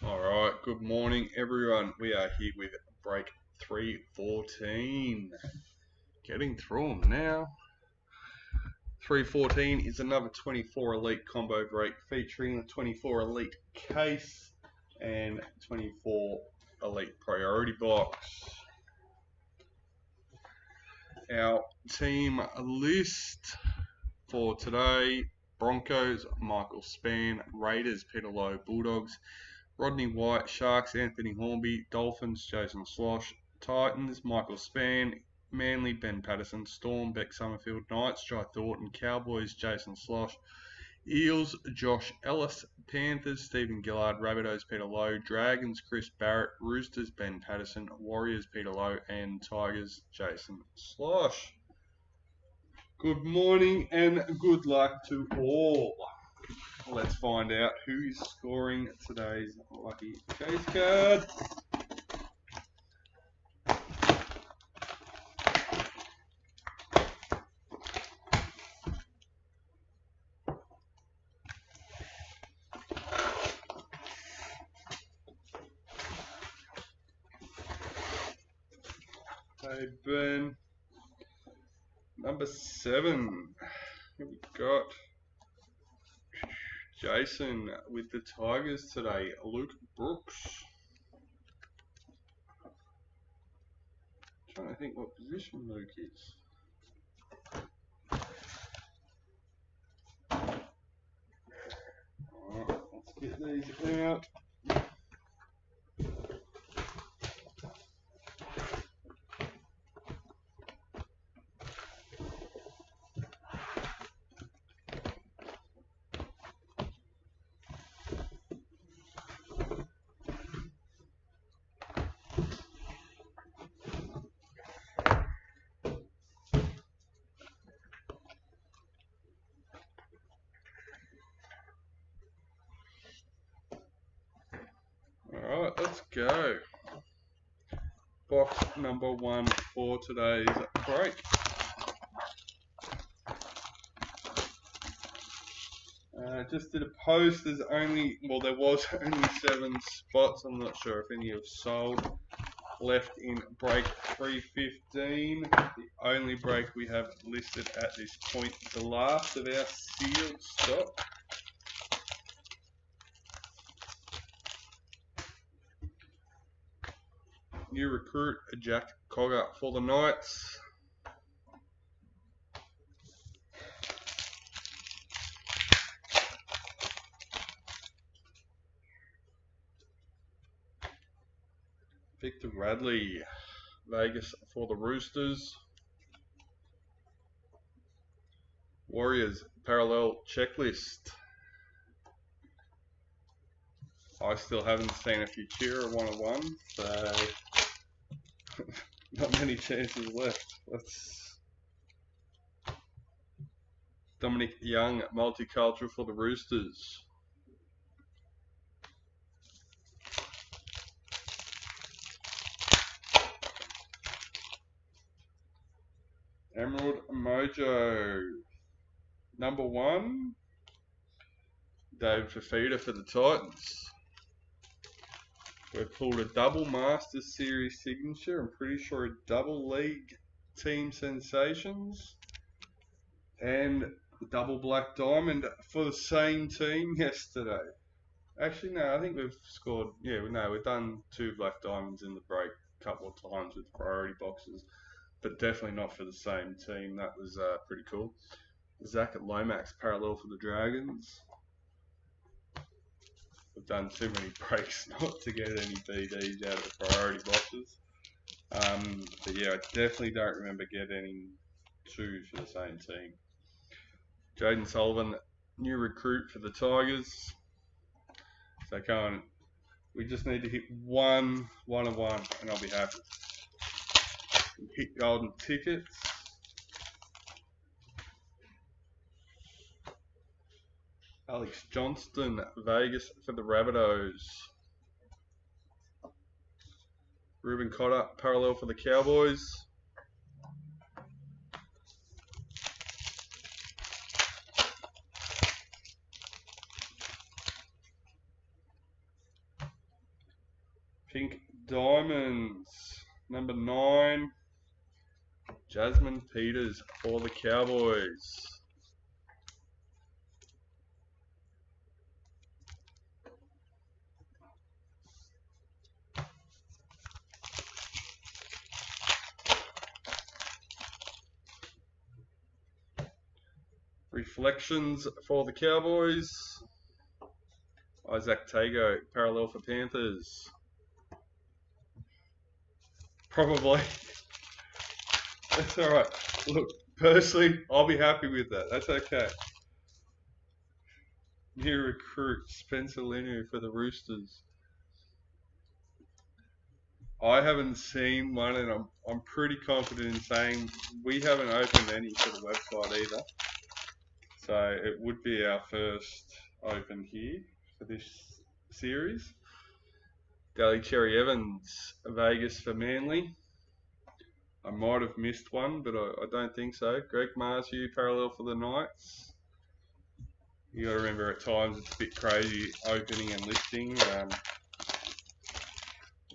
Alright, good morning everyone. We are here with break 314. Getting through them now. 314 is another 24 Elite combo break featuring the 24 Elite case and 24 Elite Priority Box. Our team list for today: Broncos, Michael Spann; Raiders, Peter Lowe; Bulldogs, Rodney White; Sharks, Anthony Hornby; Dolphins, Jason Slosh; Titans, Michael Spann; Manly, Ben Patterson; Storm, Beck Summerfield; Knights, Jai Thornton; Cowboys, Jason Slosh; Eels, Josh Ellis; Panthers, Stephen Gillard; Rabbitohs, Peter Lowe; Dragons, Chris Barrett; Roosters, Ben Patterson; Warriors, Peter Lowe; and Tigers, Jason Slosh. Good morning and good luck to all. Let's find out who is scoring today's lucky case card. Hey Ben, number 7. Here we got Jason with the Tigers today. Luke Brooks. Trying to think what position Luke is. Alright, let's get these out. Alright, let's go. Box number 1 for today's break. Just did a post. There's only, well, there was only 7 spots. I'm not sure if any have sold. Left in break 315. The only break we have listed at this point. The last of our sealed stock. New recruit, Jack Cogger for the Knights. Victor Radley, Vegas for the Roosters. Warriors, parallel checklist. I still haven't seen a Futura 101, so not many chances left. Let's Dominic Young, multicultural for the Roosters. Emerald Mojo, number 1. David Fafita for the Titans. We've pulled a double Masters Series signature. I'm pretty sure a double League Team Sensations. And double Black Diamond for the same team yesterday. Actually, no, I think we've scored, we've done 2 Black Diamonds in the break a couple of times with priority boxes, but definitely not for the same team. That was pretty cool. Zach at Lomax, parallel for the Dragons. We've done too many breaks not to get any BDs out of the priority boxes. But yeah, I definitely don't remember getting 2 for the same team. Jaden Sullivan, new recruit for the Tigers. So going, we just need to hit one of one, and I'll be happy. Hit golden tickets. Alex Johnston, Vegas for the Rabbitohs. Ruben Cotter, parallel for the Cowboys. Pink Diamonds, number 9, Jasmine Peters for the Cowboys. Reflections for the Cowboys, Isaac Tago, parallel for Panthers. Probably. That's alright. Look, personally, I'll be happy with that. That's okay. New recruit, Spencer Linu for the Roosters. I haven't seen one, and I'm pretty confident in saying we haven't opened any for the website either. So it would be our first open here for this series. Daly Cherry Evans, Vegas for Manly. I might have missed one, but I don't think so. Greg Marzu, parallel for the Knights. You got to remember at times it's a bit crazy opening and listing.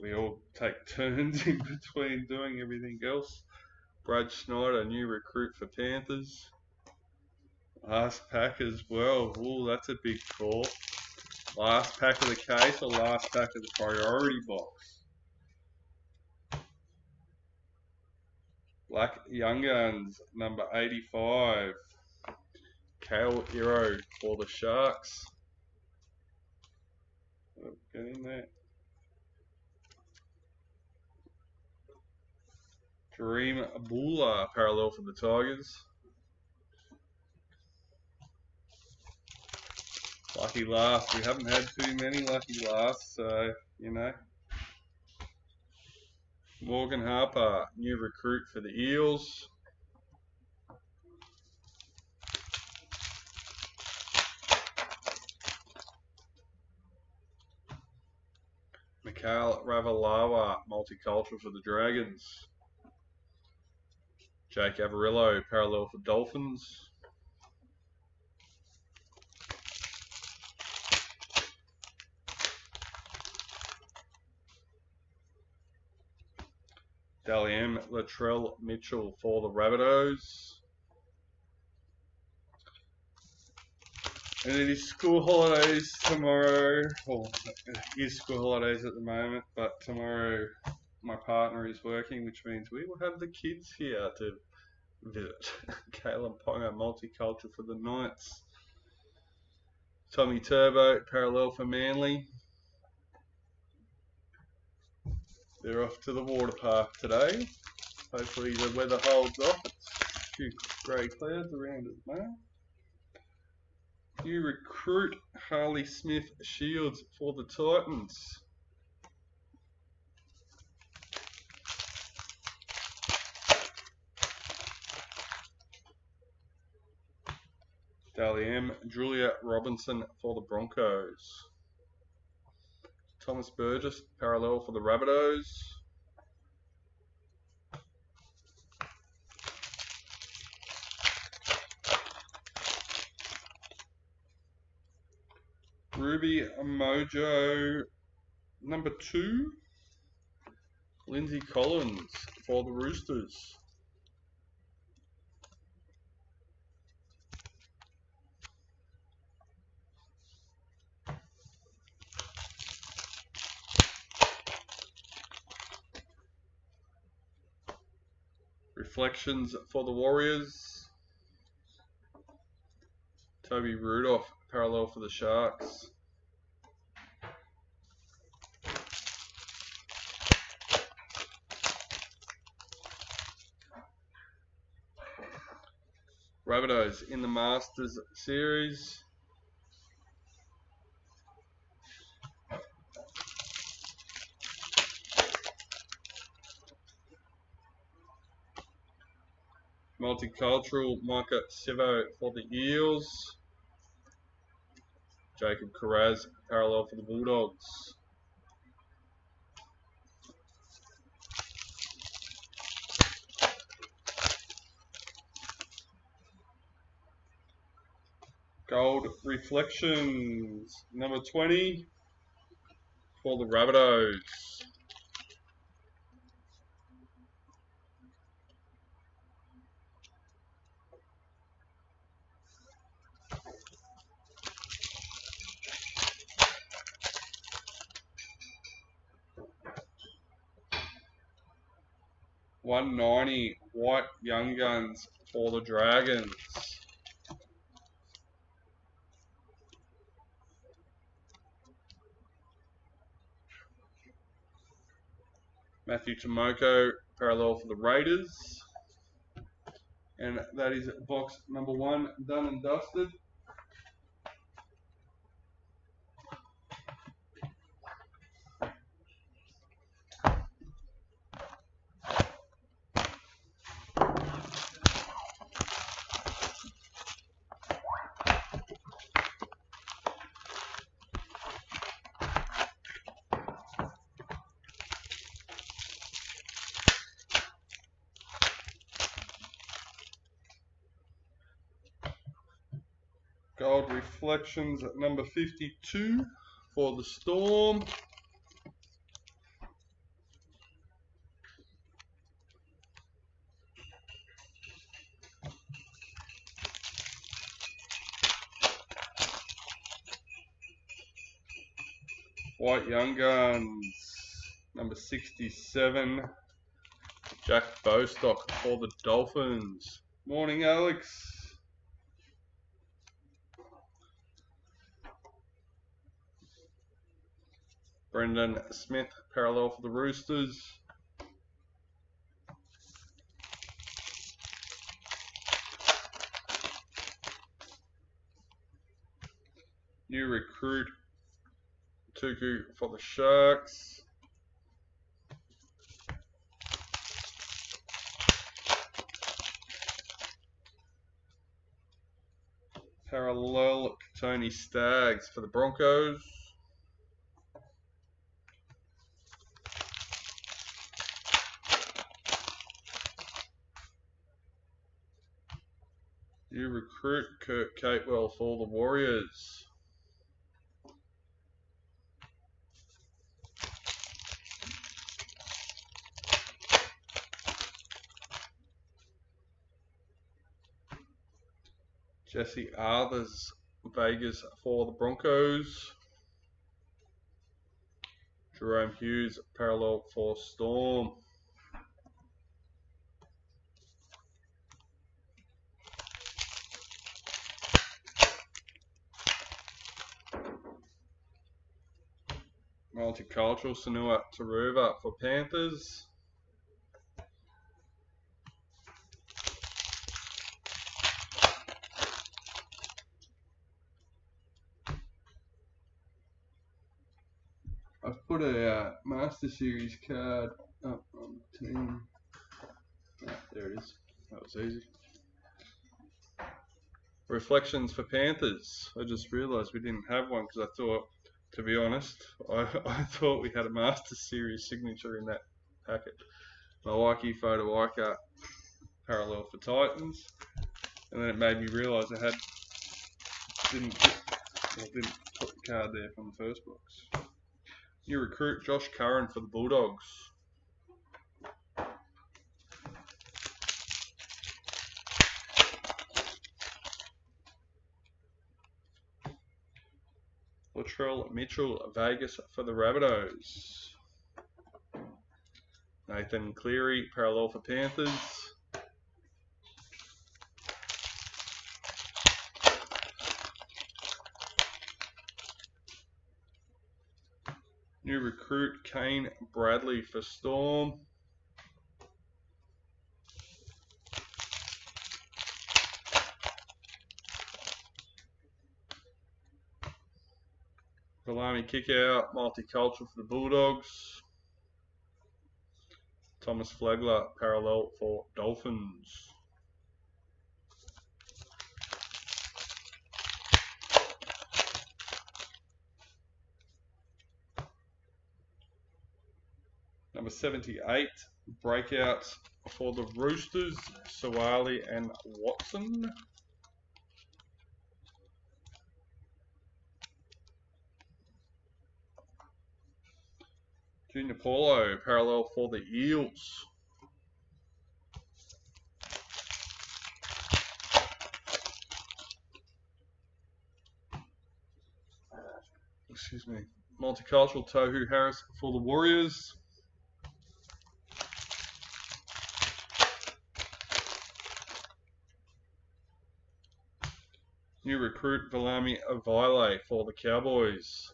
We all take turns in between doing everything else. Brad Schneider, new recruit for Panthers. Last pack as well. Ooh, that's a big call. Last pack of the case or last pack of the priority box? Black Young Guns, number 85. Kale Hero for the Sharks. Get in there. Dream Bula, parallel for the Tigers. Lucky last. We haven't had too many lucky lasts, so, you know. Morgan Harper, new recruit for the Eels. Mikhail Ravalawa, multicultural for the Dragons. Jake Averillo, parallel for Dolphins. Dalian Latrell Mitchell for the Rabbitohs. And it is school holidays tomorrow. Well, it is school holidays at the moment, but tomorrow my partner is working, which means we will have the kids here to visit. Caleb Ponga, multicultural for the Knights. Tommy Turbo, parallel for Manly. They're off to the water park today. Hopefully the weather holds off. It's a few grey clouds around at the moment. New recruit, Harley Smith Shields for the Titans. Dally M, Julia Robinson for the Broncos. Thomas Burgess, parallel for the Rabbitohs. Ruby Mojo, number 2. Lindsay Collins for the Roosters. Reflections for the Warriors. Toby Rudolph, parallel for the Sharks. Rabbitohs in the Masters series. Multicultural, Micah Sivo for the Eels. Jacob Carraz, parallel for the Bulldogs. Gold Reflections, number 20 for the Rabbitohs. 190 White Young Guns for the Dragons. Matthew Tomoko, parallel for the Raiders. And that is box number 1 done and dusted. Gold Reflections at number 52 for the Storm. White Young Guns, number 67, Jack Bostock for the Dolphins. Morning, Alex. Brendan Smith, parallel for the Roosters. New recruit, Tuku for the Sharks. Parallel, Tony Staggs for the Broncos. New recruit, Kurt Catewell for the Warriors. Jesse Arthurs, Vegas for the Broncos. Jerome Hughes, parallel for Storm. Multicultural, Sanua Taruva for Panthers. I've put a Master Series card up on the team. Oh, there it is. That was easy. Reflections for Panthers. I just realised we didn't have one because I thought, to be honest, I thought we had a Master Series signature in that packet. Milwaukee Photo Ica parallel for Titans. And then it made me realise I didn't put the card there from the first box. New recruit Josh Curran for the Bulldogs. Latrell Mitchell, Vegas for the Rabbitohs. Nathan Cleary, parallel for Panthers. New recruit Kane Bradley for Storm. Galami Kickout, Multicultural for the Bulldogs. Thomas Flegler, parallel for Dolphins. Number 78, breakouts for the Roosters, Sawali and Watson. Junior Paulo, parallel for the Eels. Excuse me. Multicultural Tohu Harris for the Warriors. New recruit Valami Avile for the Cowboys.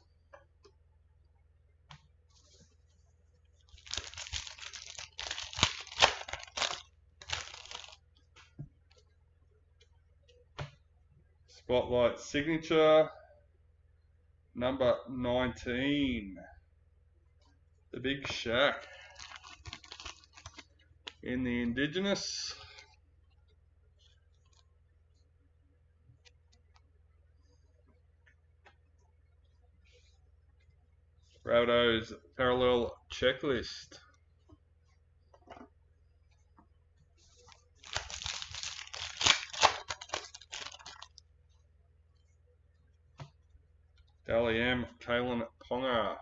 Spotlight signature number 19. The Big Shack in the Indigenous. Rabbitohs Parallel Checklist. Dally M, Kalen Ponga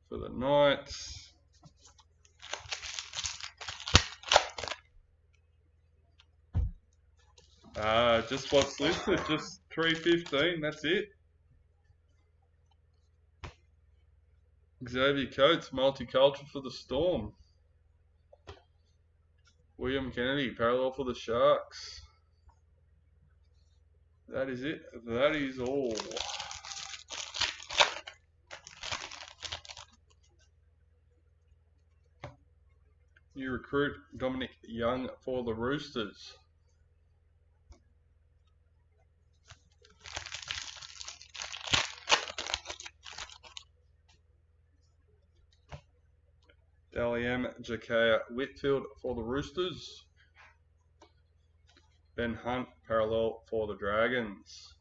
for the Knights. Just what's listed, just 315, that's it. Xavier Coates, multicultural for the Storm. William Kennedy, parallel for the Sharks. That is it. That is all. New recruit Dominic Young for the Roosters. Dally M, Jakaya Whitfield for the Roosters. Ben Hunt, parallel for the Dragons.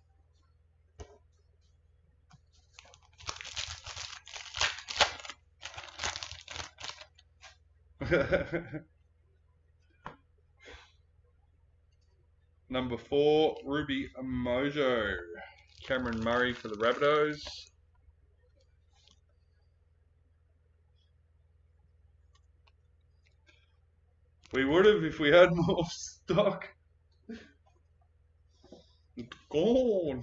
Number 4, Ruby Mojo. Cameron Murray for the Rabbitohs. We would have if we had more stock. Gone.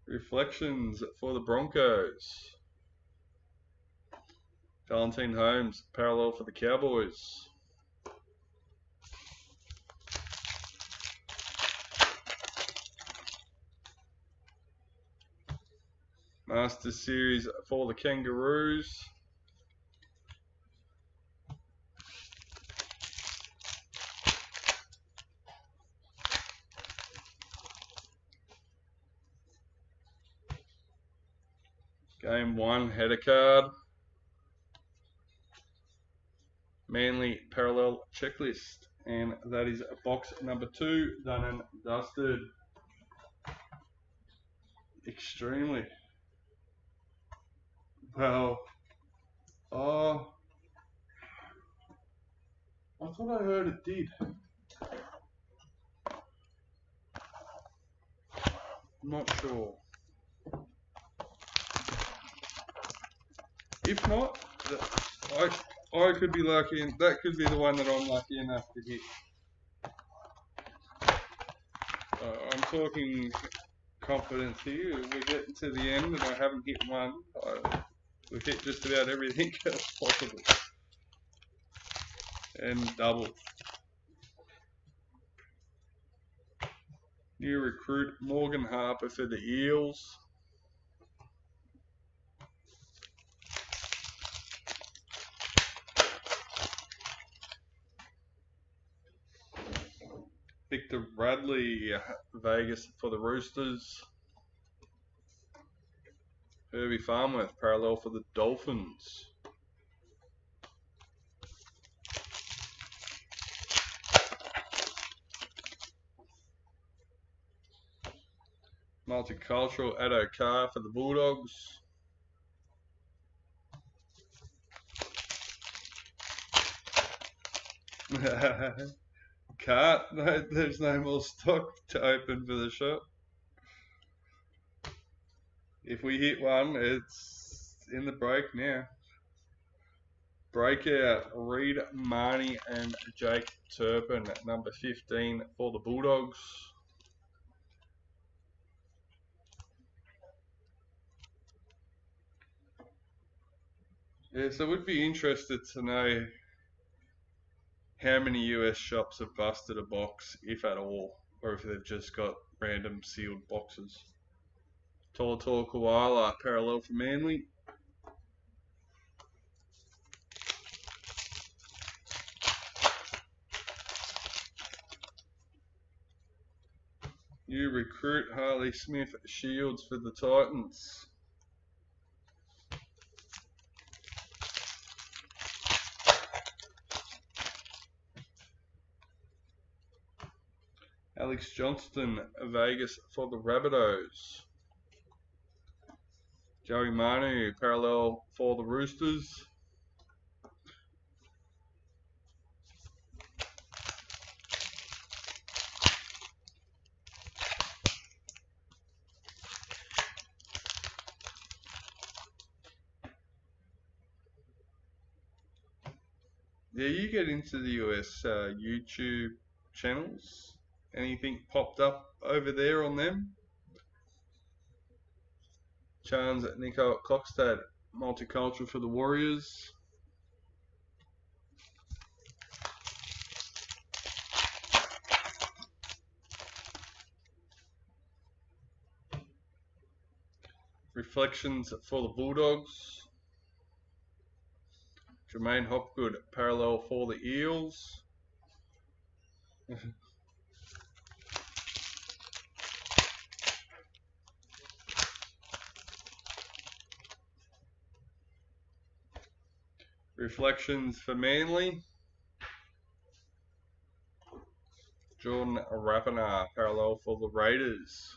Reflections for the Broncos. Valentine Holmes, parallel for the Cowboys. Master Series for the Kangaroos. Game 1 header card. Manly parallel checklist. And that is box number 2, done and dusted. Extremely. Well, I thought I heard it did. I'm not sure. If not, I could be lucky, and that could be the one that I'm lucky enough to hit. I'm talking confidence here. We're getting to the end, and I haven't hit one. We've hit just about everything else possible, and double. New recruit Morgan Harper for the Eels. Victor Bradley, Vegas for the Roosters. Herbie Farmworth, parallel for the Dolphins. Multicultural Addo Carr for the Bulldogs. Can't. No, there's no more stock to open for the shop. If we hit one, it's in the break now. Breakout, Reed Marnie and Jake Turpin at number 15 for the Bulldogs. Yeah, so we'd be interested to know how many US shops have busted a box, if at all, or if they've just got random sealed boxes. Toa Koala, parallel for Manly. New recruit Harley Smith Shields for the Titans. Alex Johnston, Vegas for the Rabbitohs. Joey Manu, parallel for the Roosters. Yeah, you get into the US YouTube channels. Anything popped up over there on them? Chance Nico Cockstad, multicultural for the Warriors. Reflections for the Bulldogs. Jermaine Hopgood, parallel for the Eels. Reflections for Manly. Jordan Rapana, parallel for the Raiders.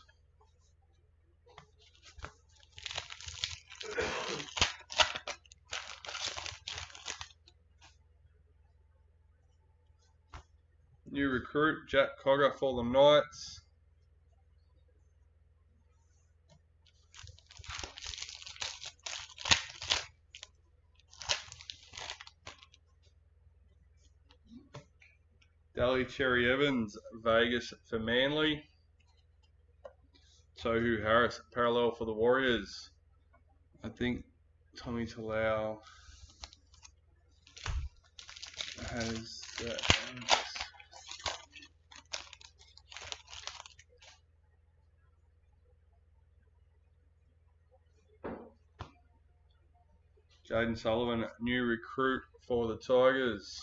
New recruit Jack Cogger for the Knights. Daly Cherry Evans, Vegas for Manly. Tohu Harris, parallel for the Warriors. I think Tommy Talau has that. Jaden Sullivan, new recruit for the Tigers.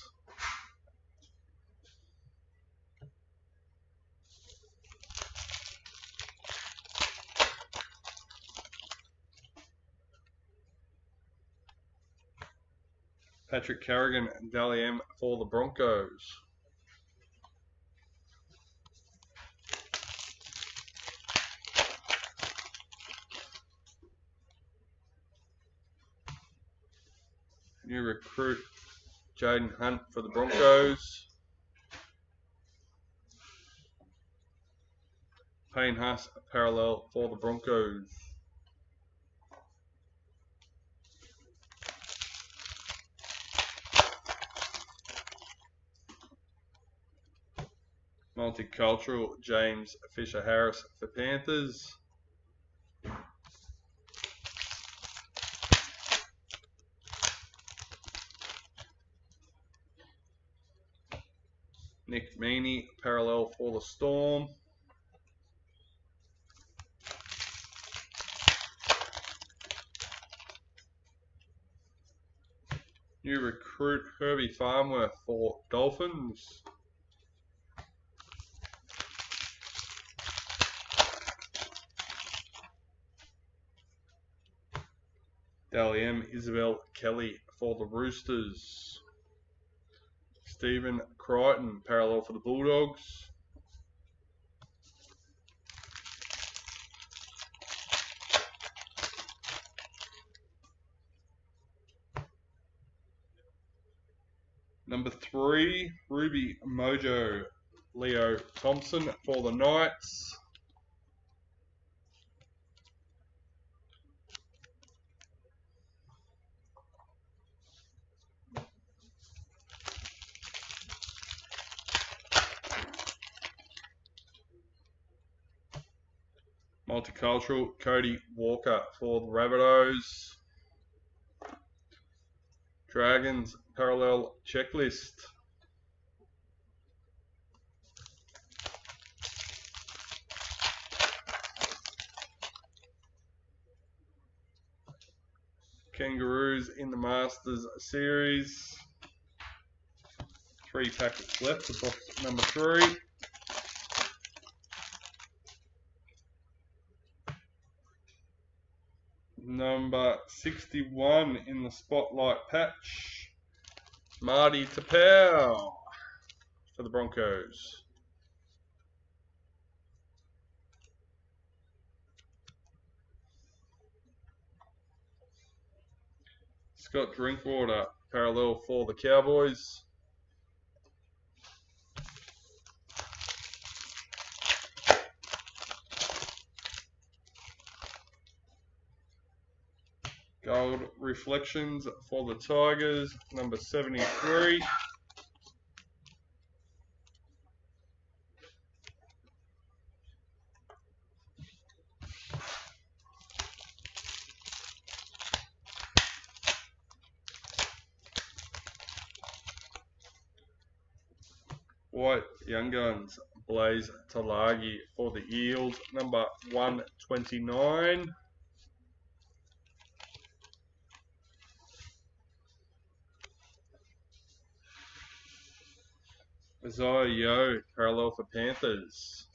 Patrick Carrigan, Dally M for the Broncos. New recruit Jaden Hunt for the Broncos. Payne Haas, parallel for the Broncos. Multicultural James Fisher Harris for Panthers. Nick Meaney, parallel for the Storm. New recruit Herbie Farnworth for Dolphins. Dally M Isabel Kelly for the Roosters. Stephen Crichton, parallel for the Bulldogs. Number 3, Ruby Mojo, Leo Thompson for the Knights. Multicultural Cody Walker for the Rabbitohs. Dragons Parallel Checklist. Kangaroos in the Masters Series. 3 packets left for box number 3. Number 61 in the Spotlight patch. Marty Tapau for the Broncos. Scott Drinkwater parallel for the Cowboys. Gold Reflections for the Tigers, number 73. White Young Guns, Blaze Talagi for the Eels, number 129. Isaiah Yeo, parallel for Panthers.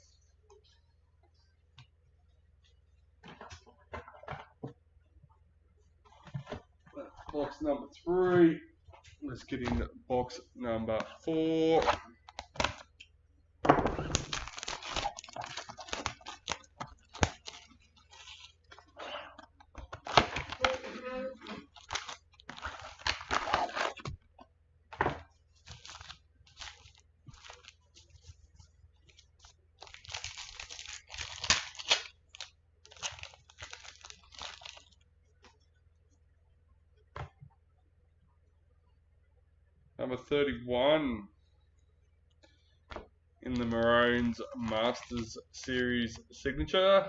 Box number 3. Let's get in box number 4. Number 31 in the Maroons Masters Series signature.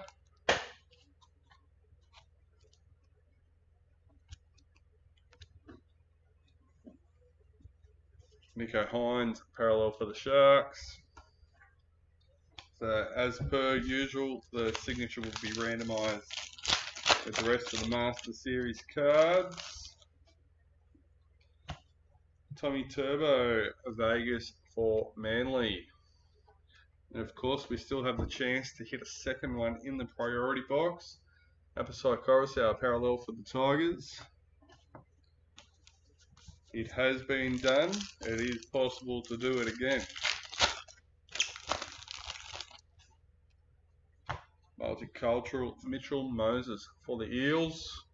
Nico Hines, parallel for the Sharks. So as per usual, the signature will be randomised with the rest of the Master Series cards. Tommy Turbo, Vegas for Manly. And of course, we still have the chance to hit a second one in the priority box. Apasai Coruscant, parallel for the Tigers. It has been done. It is possible to do it again. Multicultural Mitchell Moses for the Eels.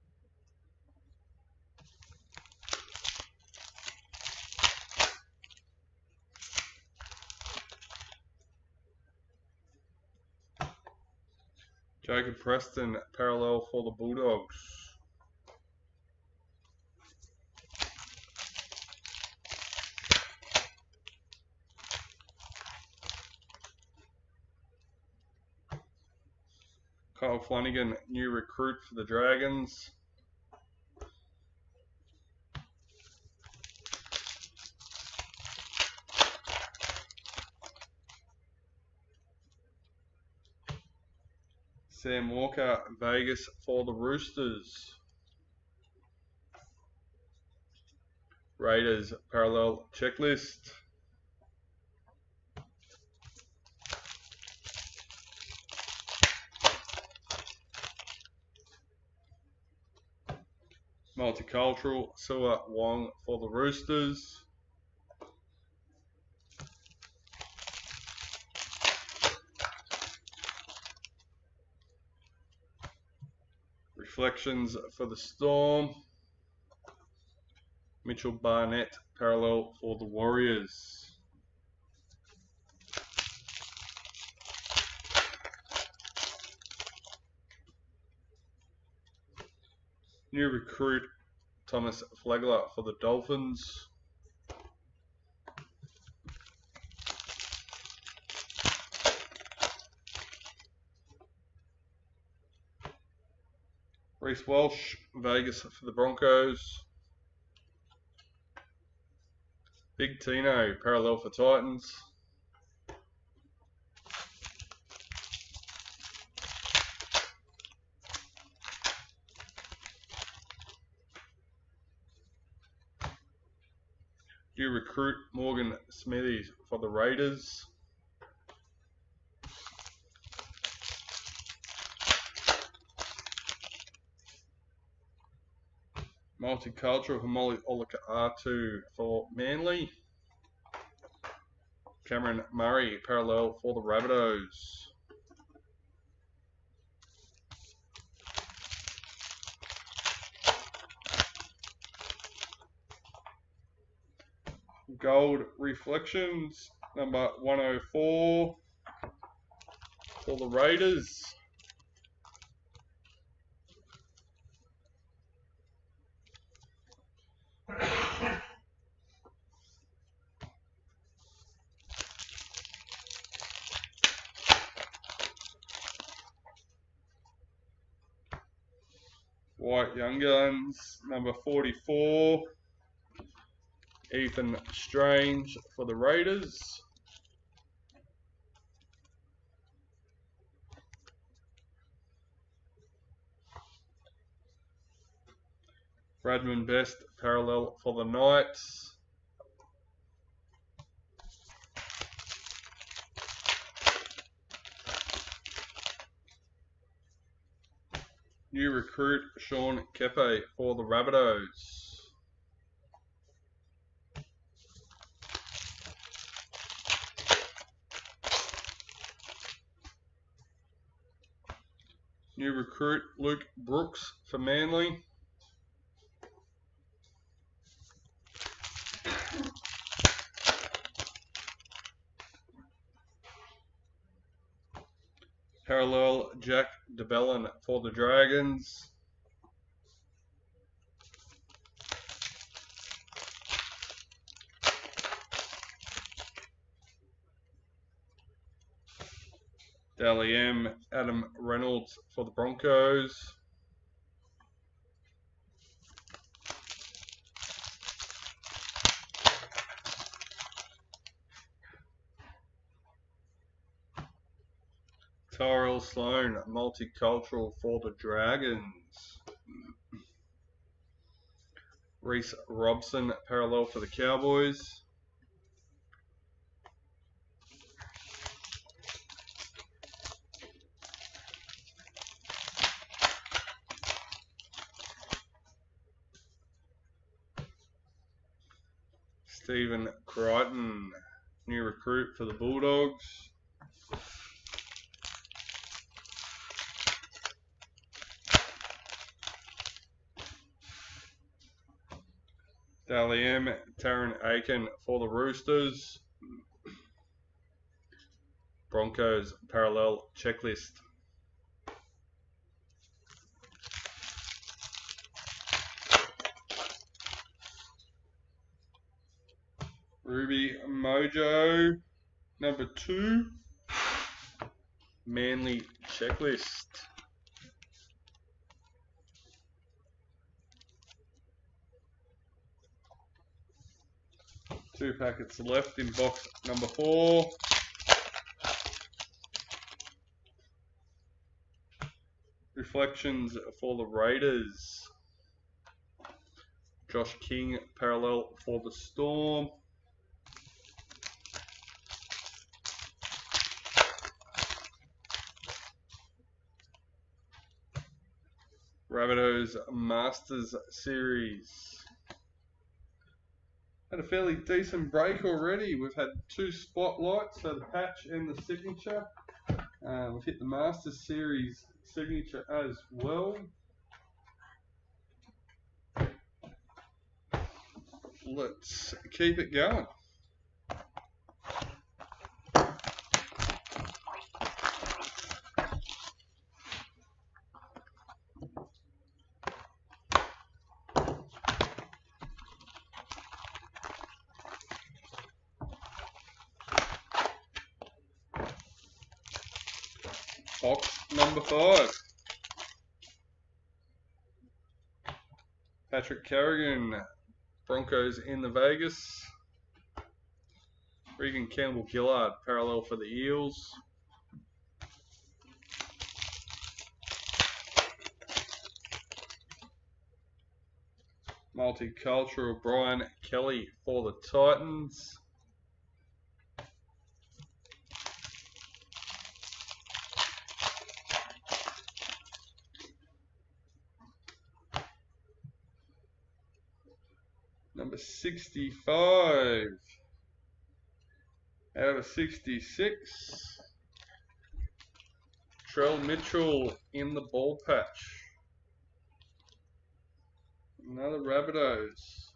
Jacob Preston, parallel for the Bulldogs. Kyle Flanagan, new recruit for the Dragons. Sam Walker, Vegas for the Roosters. Raiders, parallel checklist. Multicultural, Sua Wong for the Roosters. Reflections for the Storm. Mitchell Barnett, parallel for the Warriors. New recruit, Thomas Flagler for the Dolphins. Reece Walsh, Vegas for the Broncos. Big Tino, parallel for Titans. You recruit Morgan Smithies for the Raiders. Multicultural Hamoli Olaka-Atu for Manly. Cameron Murray, parallel for the Rabbitohs. Gold Reflections, number 104 for the Raiders. White Young Guns, number 44. Ethan Strange for the Raiders. Bradman Best, parallel for the Knights. New recruit Sean Kepe for the Rabbitohs. New recruit Luke Brooks for Manly. Parallel Jack DeBellin for the Dragons. Dally M, Adam Reynolds for the Broncos. Tyrell Sloan, multicultural for the Dragons. Reese Robson, parallel for the Cowboys. Stephen Crichton, new recruit for the Bulldogs. Dally M, Taryn Aiken for the Roosters. Broncos parallel checklist. Ruby Mojo, number 2. Manly checklist. 2 packets left in box number 4. Reflections for the Raiders. Josh King, parallel for the Storm. Rabbitohs Masters Series. Had a fairly decent break already. We've had 2 spotlights, so the patch and the signature. We've hit the Masters Series signature as well. Let's keep it going. Box number 5. Patrick Carrigan, Broncos in the Vegas. Regan Campbell-Gillard, parallel for the Eels. Multicultural, Brian Kelly for the Titans. Number 65 out of 66. Trell Mitchell in the ball patch. Another Rabbitohs.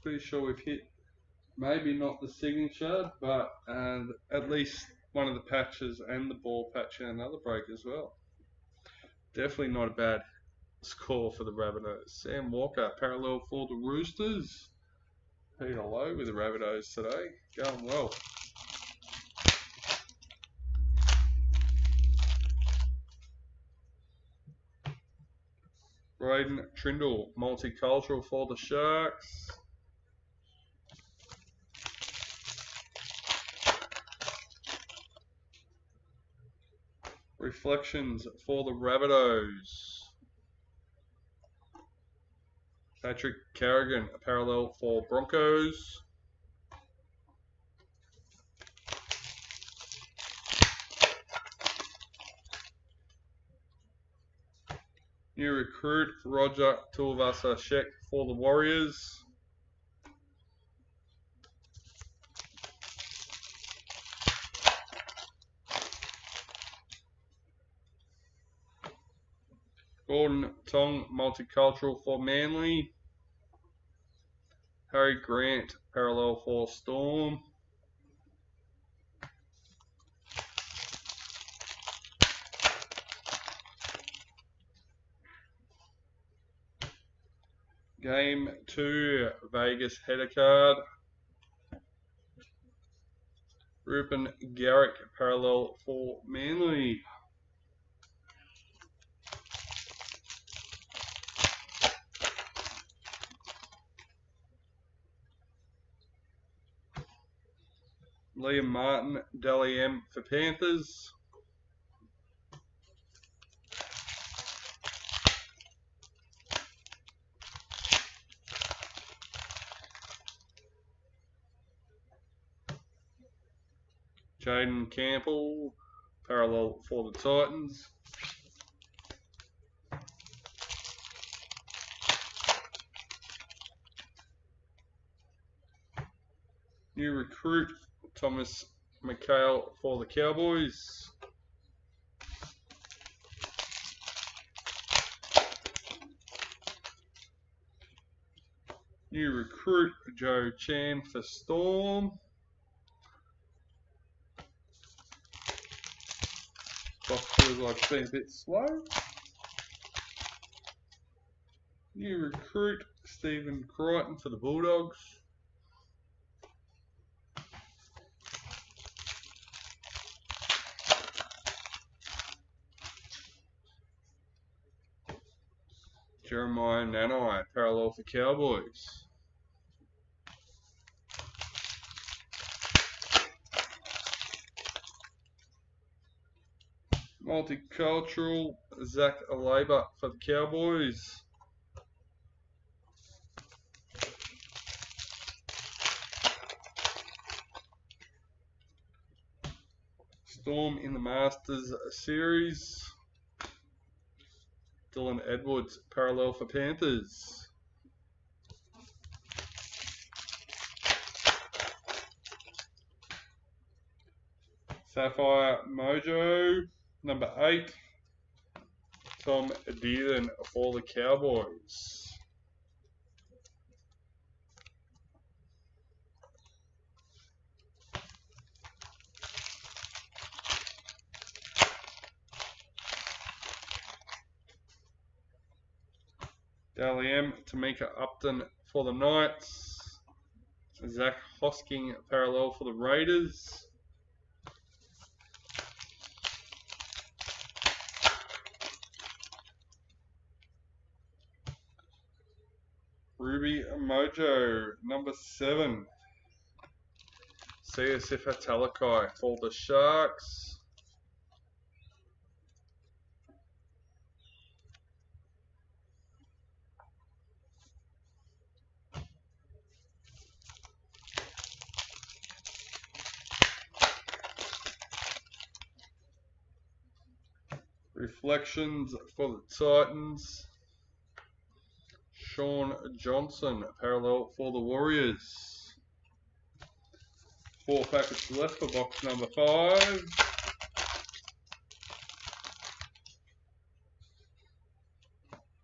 Pretty sure we've hit maybe not the signature, but at least one of the patches and the ball patch and another break as well. Definitely not a bad score for the Rabbitohs. Sam Walker, parallel for the Roosters. Peter Lowe with the Rabbitohs today. Going well. Braden Trindle, multicultural for the Sharks. Reflections for the Rabbitohs. Patrick Carrigan, a parallel for Broncos. New recruit Roger Tuivasa-Sheck for the Warriors. Gordon Tong, multicultural for Manly. Harry Grant, parallel for Storm. Game 2, Vegas header card. Ruben Garrick, parallel for Manly. Liam Martin, Dally M for Panthers. Jaden Campbell, parallel for the Titans. New recruit Thomas McHale for the Cowboys. New recruit Joe Chan for Storm. Box feels like it's been a bit slow. New recruit Stephen Crichton for the Bulldogs. Jeremiah Nanai, parallel for Cowboys. Multicultural Zach Alaba for the Cowboys. Storm in the Masters series. Dylan Edwards, parallel for Panthers. Sapphire Mojo, number 8. Tom Dearden for the Cowboys. Dally M, Tamika Upton for the Knights. Zach Hosking, parallel for the Raiders. Ruby Mojo, number 7. CSF Talakai for the Sharks. Reflections for the Titans. Sean Johnson, parallel for the Warriors. 4 packets left for box number 5.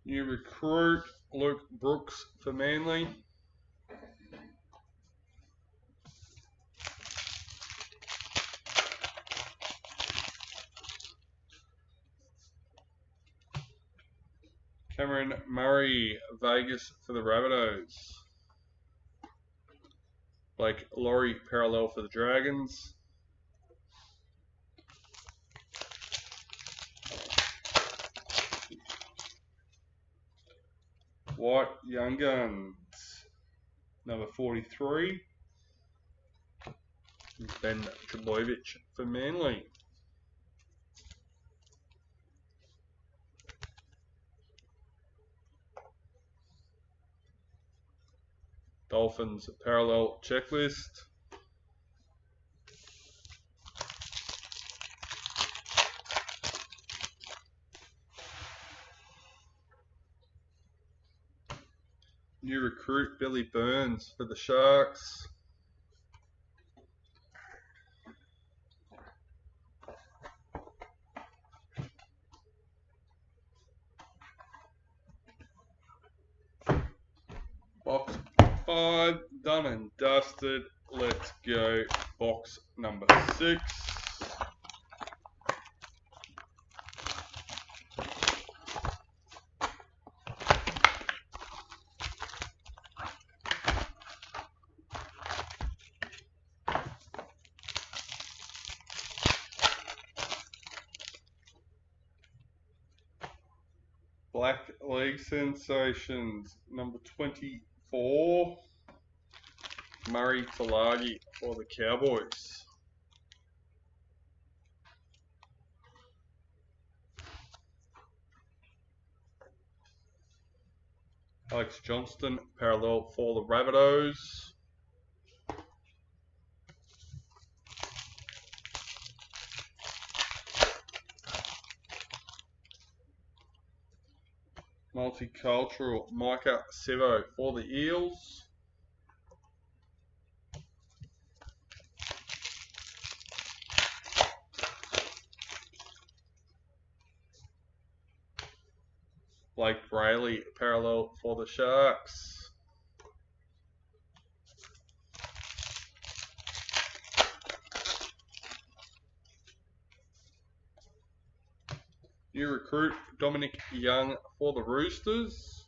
New recruit, Luke Brooks for Manly. Cameron Murray, Vegas for the Rabbitohs. Blake Laurie, parallel for the Dragons. White Young Guns, number 43. Ben Trbojevic for Manly. Dolphins parallel checklist. New recruit Billy Burns for the Sharks. Box 5 done and dusted. Let's go box number 6. Black League Sensations, number 24. Murray Talagi for the Cowboys. Alex Johnston, parallel for the Rabbitohs. Multicultural, Micah Sevo for the Eels. Blake Brayley, parallel for the Sharks. New recruit Dominic Young for the Roosters.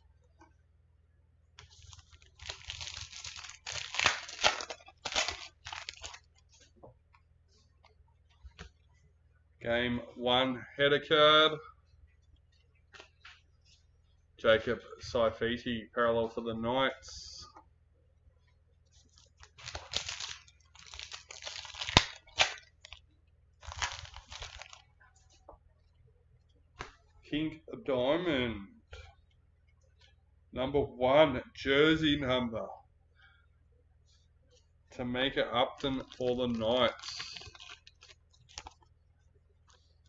Game 1 header card. Jacob Saifiti, parallel for the Knights. King Diamond, number 1 jersey number. Tameka Upton for the Knights.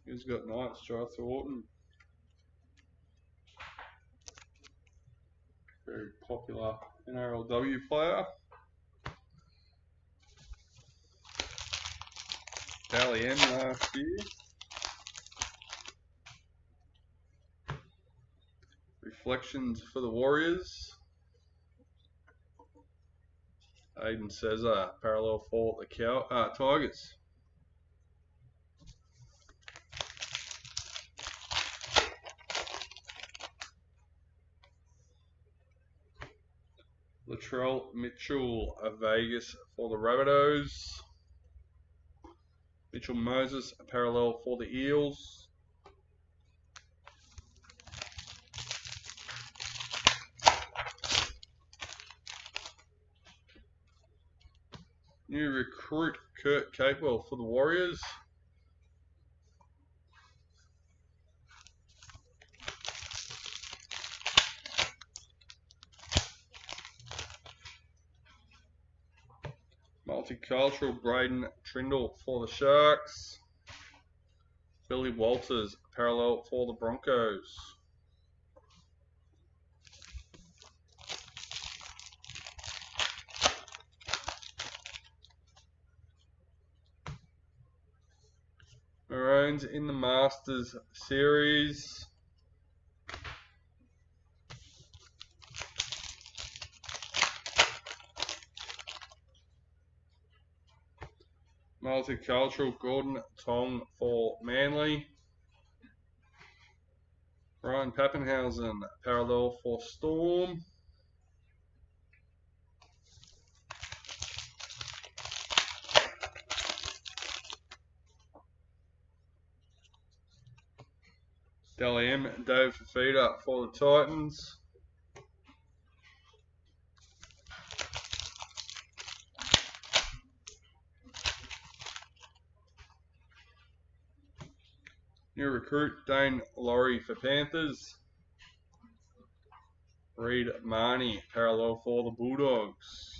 Who's got Knights? Joe Thornton. Very popular NRLW player. Dally M last year. Reflections for the Warriors. Aiden Cesar, parallel for the Tigers. Latrell Mitchell of Vegas for the Rabbitohs. Mitchell Moses, parallel for the Eels. New recruit Kurt Capewell for the Warriors. Multicultural Braden Trindle for the Sharks. Billy Walters parallel for the Broncos. Maroons in the Masters Series. Multicultural Gordon Tong for Manly. Ryan Pappenhausen parallel for Storm. Dally M, Dave Fafita for the Titans. New recruit Dane Laurie for Panthers. Reed Marnie parallel for the Bulldogs.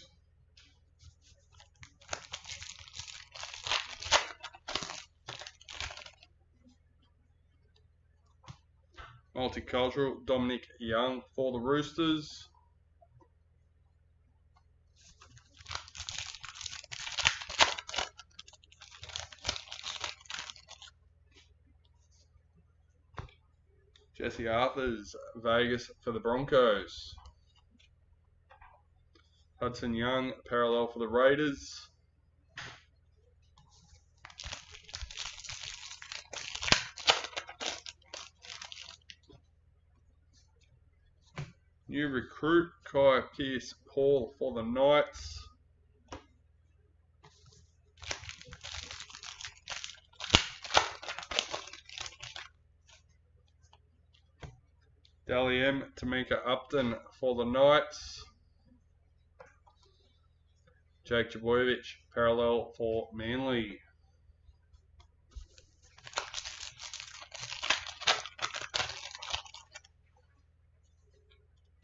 Multicultural Dominic Young for the Roosters. Jesse Arthurs, Vegas for the Broncos. Hudson Young, parallel for the Raiders. New recruit Kai Pierce Paul for the Knights. Dally M, Tamika Upton for the Knights. Jake Jabojevic, parallel for Manly.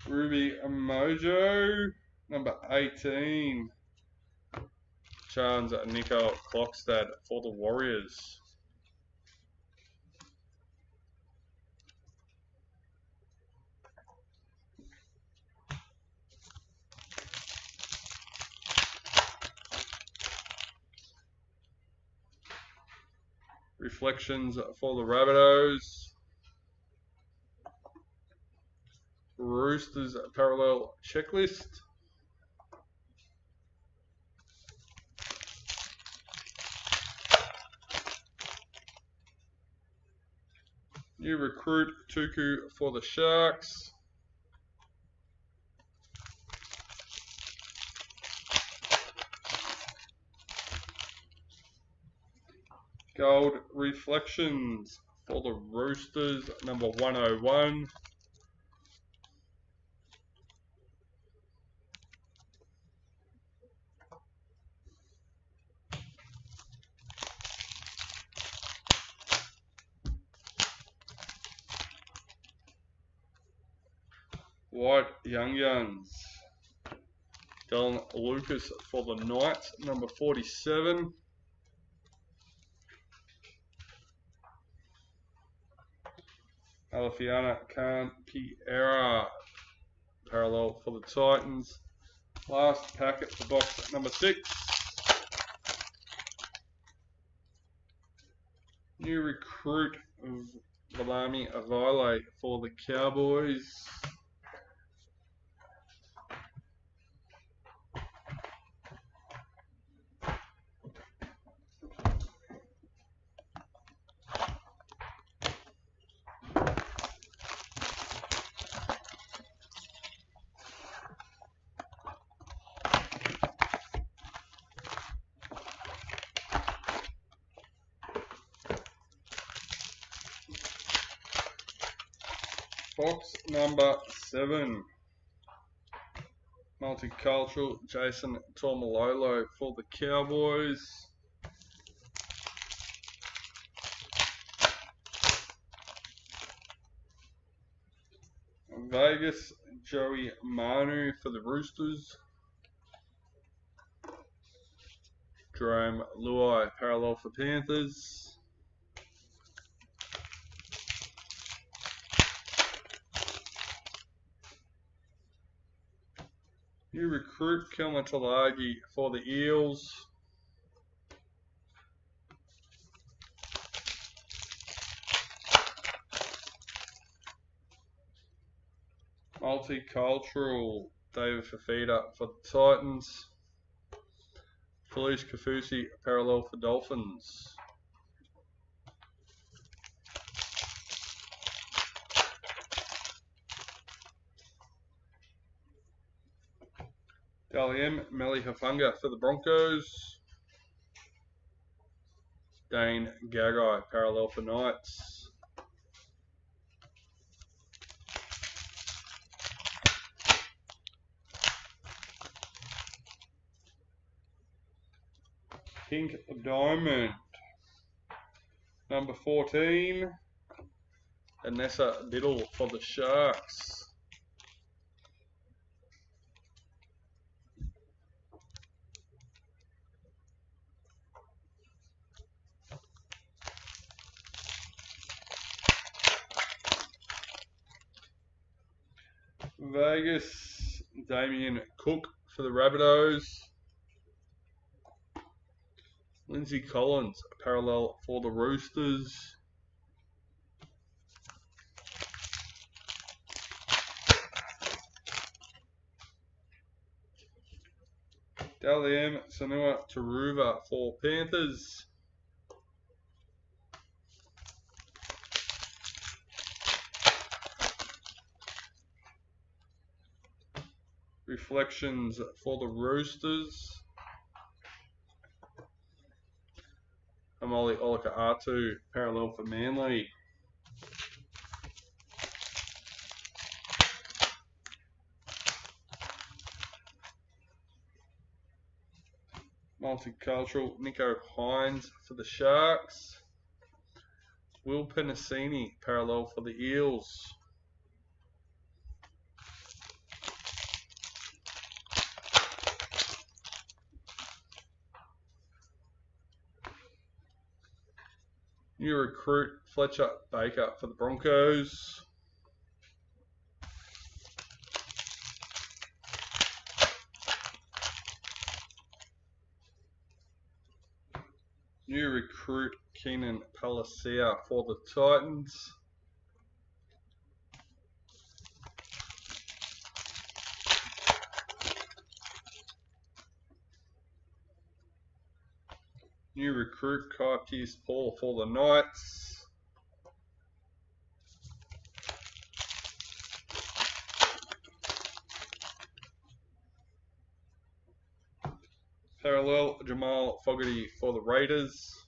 Ruby Mojo, number 18. Chance Nico Klokstad for the Warriors. Reflections for the Rabbitohs. Roosters parallel checklist. New recruit Tuku for the Sharks. Gold reflections for the Roosters, number 101. White Young Guns. Dylan Lucas for the Knights, number 47. Alafiana Khan Piera, parallel for the Titans. Last packet for box number 6. New recruit Valami Avile for the Cowboys. Box number 7. Multicultural, Jason Tormalolo for the Cowboys. Vegas, Joey Manu for the Roosters. Jerome Luai, parallel for Panthers. New recruit, Kelma Talagi for the Eels. Multicultural, David Fafita for the Titans. Felice Kafusi, parallel for Dolphins. Dalian Meli Hafunga for the Broncos. Dane Gagai, parallel for Knights. Pink Diamond, number 14, Anessa Biddle for the Sharks. Vegas, Damien Cook for the Rabbitohs. Lindsay Collins, parallel for the Roosters. Dalian Sanua Taruva for Panthers. Reflections for the Roosters. Amoli Olika Atu, parallel for Manly. Multicultural, Nico Hines for the Sharks. Will Penasini, parallel for the Eels. New recruit, Fletcher Baker for the Broncos. New recruit, Keenan Palacia for the Titans. New recruit, Kai Pearce-Paul for the Knights. Parallel, Jamal Fogarty for the Raiders.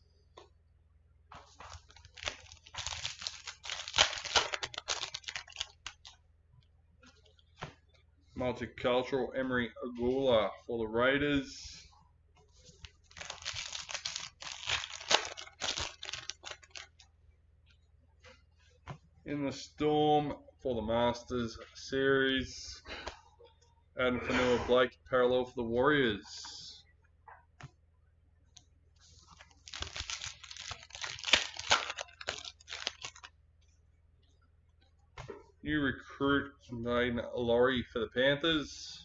Multicultural, Emery Agula for the Raiders. In the Storm for the Masters Series. Adam Fanua Blake, parallel for the Warriors. New recruit, Nain Laurie for the Panthers.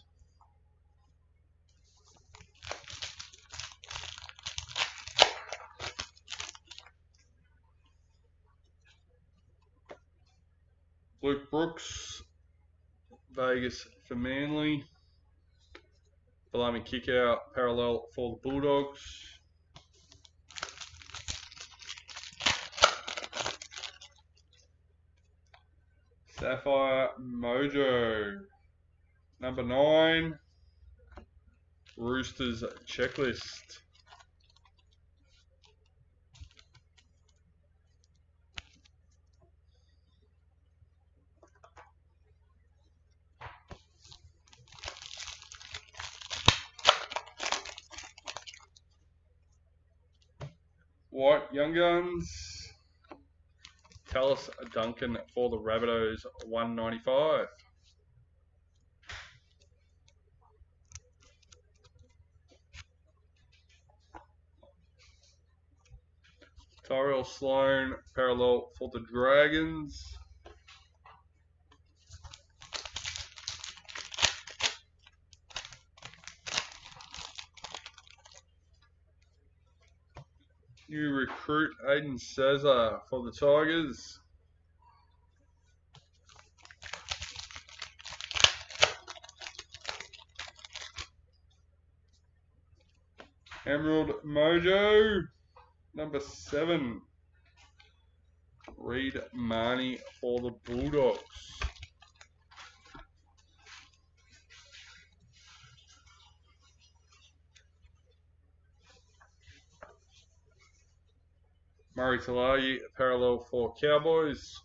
Luke Brooks, Vegas for Manly. Bellamy Kickout, parallel for the Bulldogs. Sapphire Mojo, number 9, Roosters Checklist. White Young Guns. Tallis Duncan for the Rabbitohs, 195. Tyrell Sloan parallel for the Dragons. New recruit Aiden Cesar for the Tigers. Emerald Mojo, number 7. Reed Marnie for the Bulldogs. Murray Talagi parallel for Cowboys.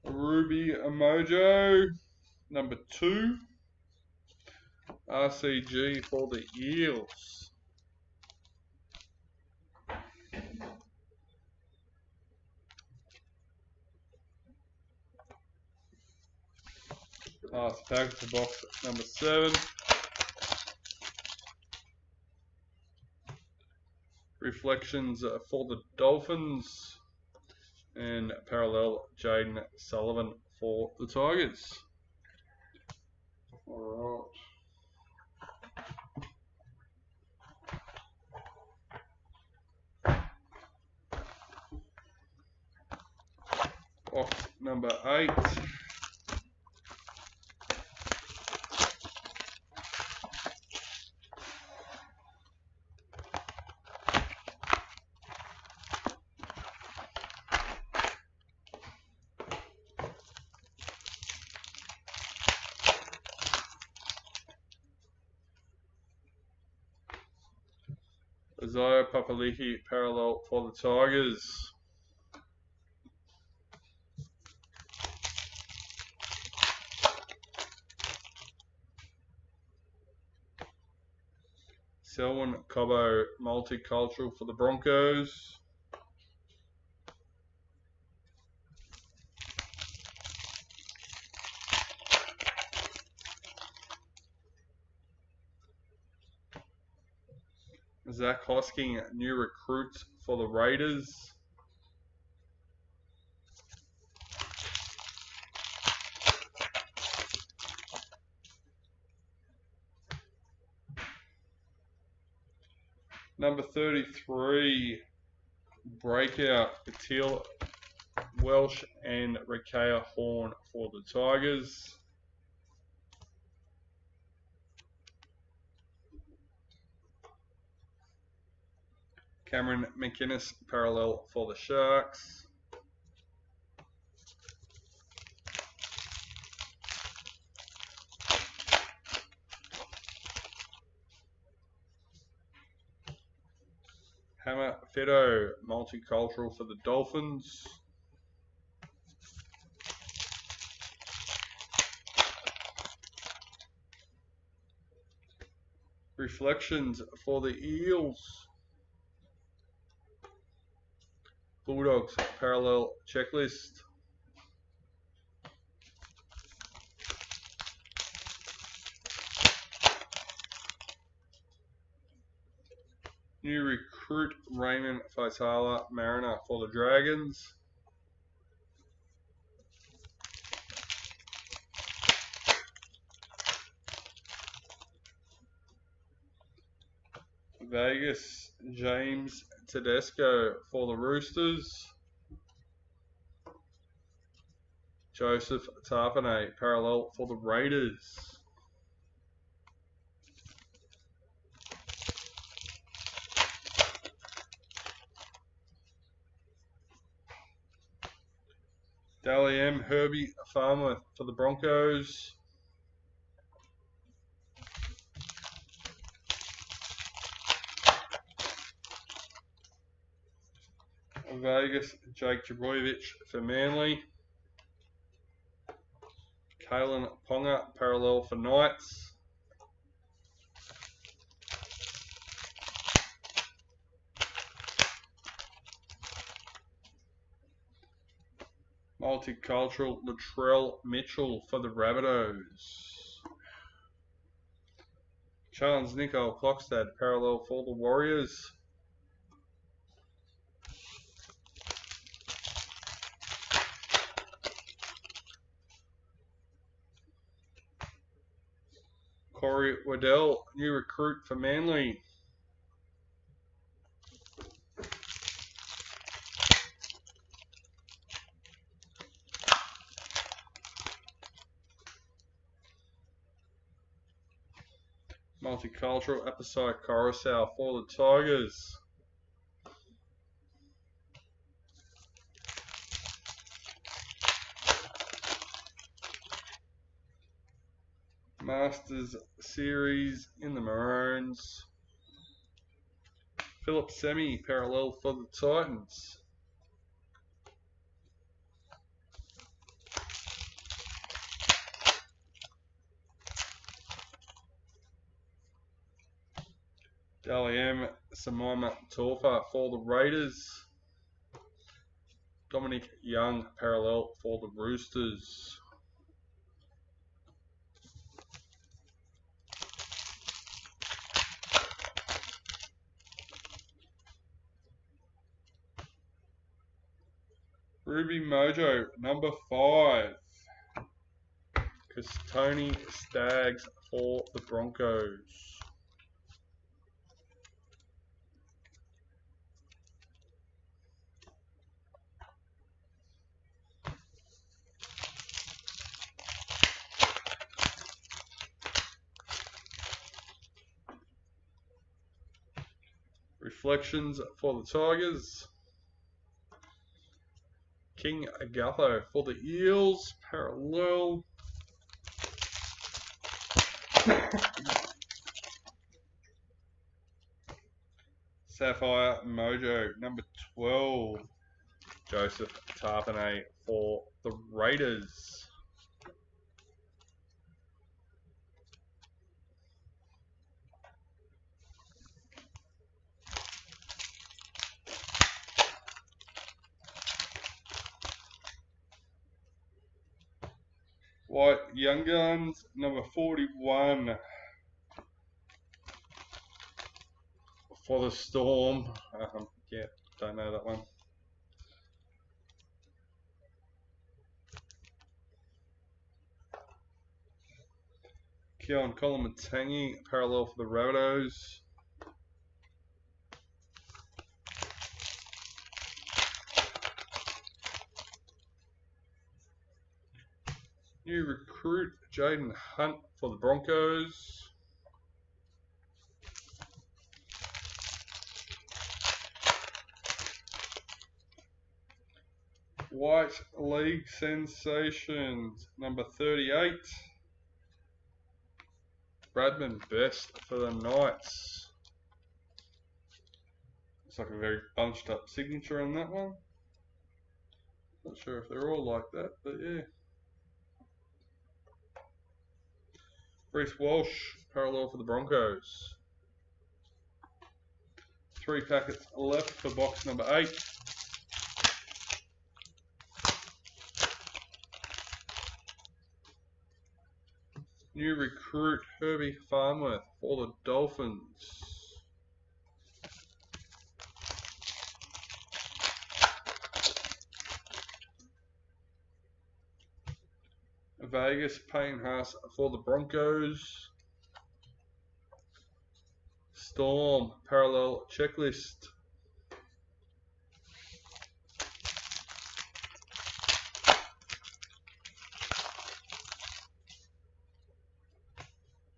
Ruby Mojo, number 2. RCG for the Eels. Last package box number 7. Reflections for the Dolphins. And parallel Jaden Sullivan for the Tigers. Alright. Box number 8. Isaiah Papali'i parallel for the Tigers. Selwyn Cobbo multicultural for the Broncos. Zach Hosking new recruits for the Raiders. Number 33, breakout Patil Welsh and Rakea Horn for the Tigers. Cameron McInnes parallel for the Sharks. Hammer Feddo multicultural for the Dolphins. Reflections for the Eels. Bulldogs parallel checklist. New recruit Raymond Faitala Mariner for the Dragons. Vegas James Tedesco for the Roosters. Joseph Tarpanay parallel for the Raiders. Dally M Herbie Farmer for the Broncos. Vegas Jake Jaboyevich for Manly. Kalen Ponga, parallel for Knights. Multicultural Latrell Mitchell for the Rabbitohs. Charles Nico Clockstad, parallel for the Warriors. Corey Waddell, new recruit for Manly. Multicultural Episode Coruscant for the Tigers. Masters Series in the Maroons. Philip Semi, parallel for the Titans. Dally M, Simona Torfa for the Raiders. Dominic Young, parallel for the Roosters. Ruby Mojo, number 5. Tony Staggs for the Broncos. Reflections for the Tigers. King Agatho for the Eels, parallel. Sapphire Mojo, number 12. Joseph Tarpanay for the Raiders. White Young Guns, number 41. For the Storm. Yeah, don't know that one. Keon Kolomatangi, parallel for the Rabbitohs. New recruit Jaden Hunt for the Broncos. White League Sensations, number 38. Bradman Best for the Knights. Looks like a very bunched up signature on that one. Not sure if they're all like that, but yeah. Reece Walsh, parallel for the Broncos. 3 packets left for box number 8. New recruit Herbie Farnworth for the Dolphins. Vegas Payne Haas for the Broncos. Storm parallel checklist.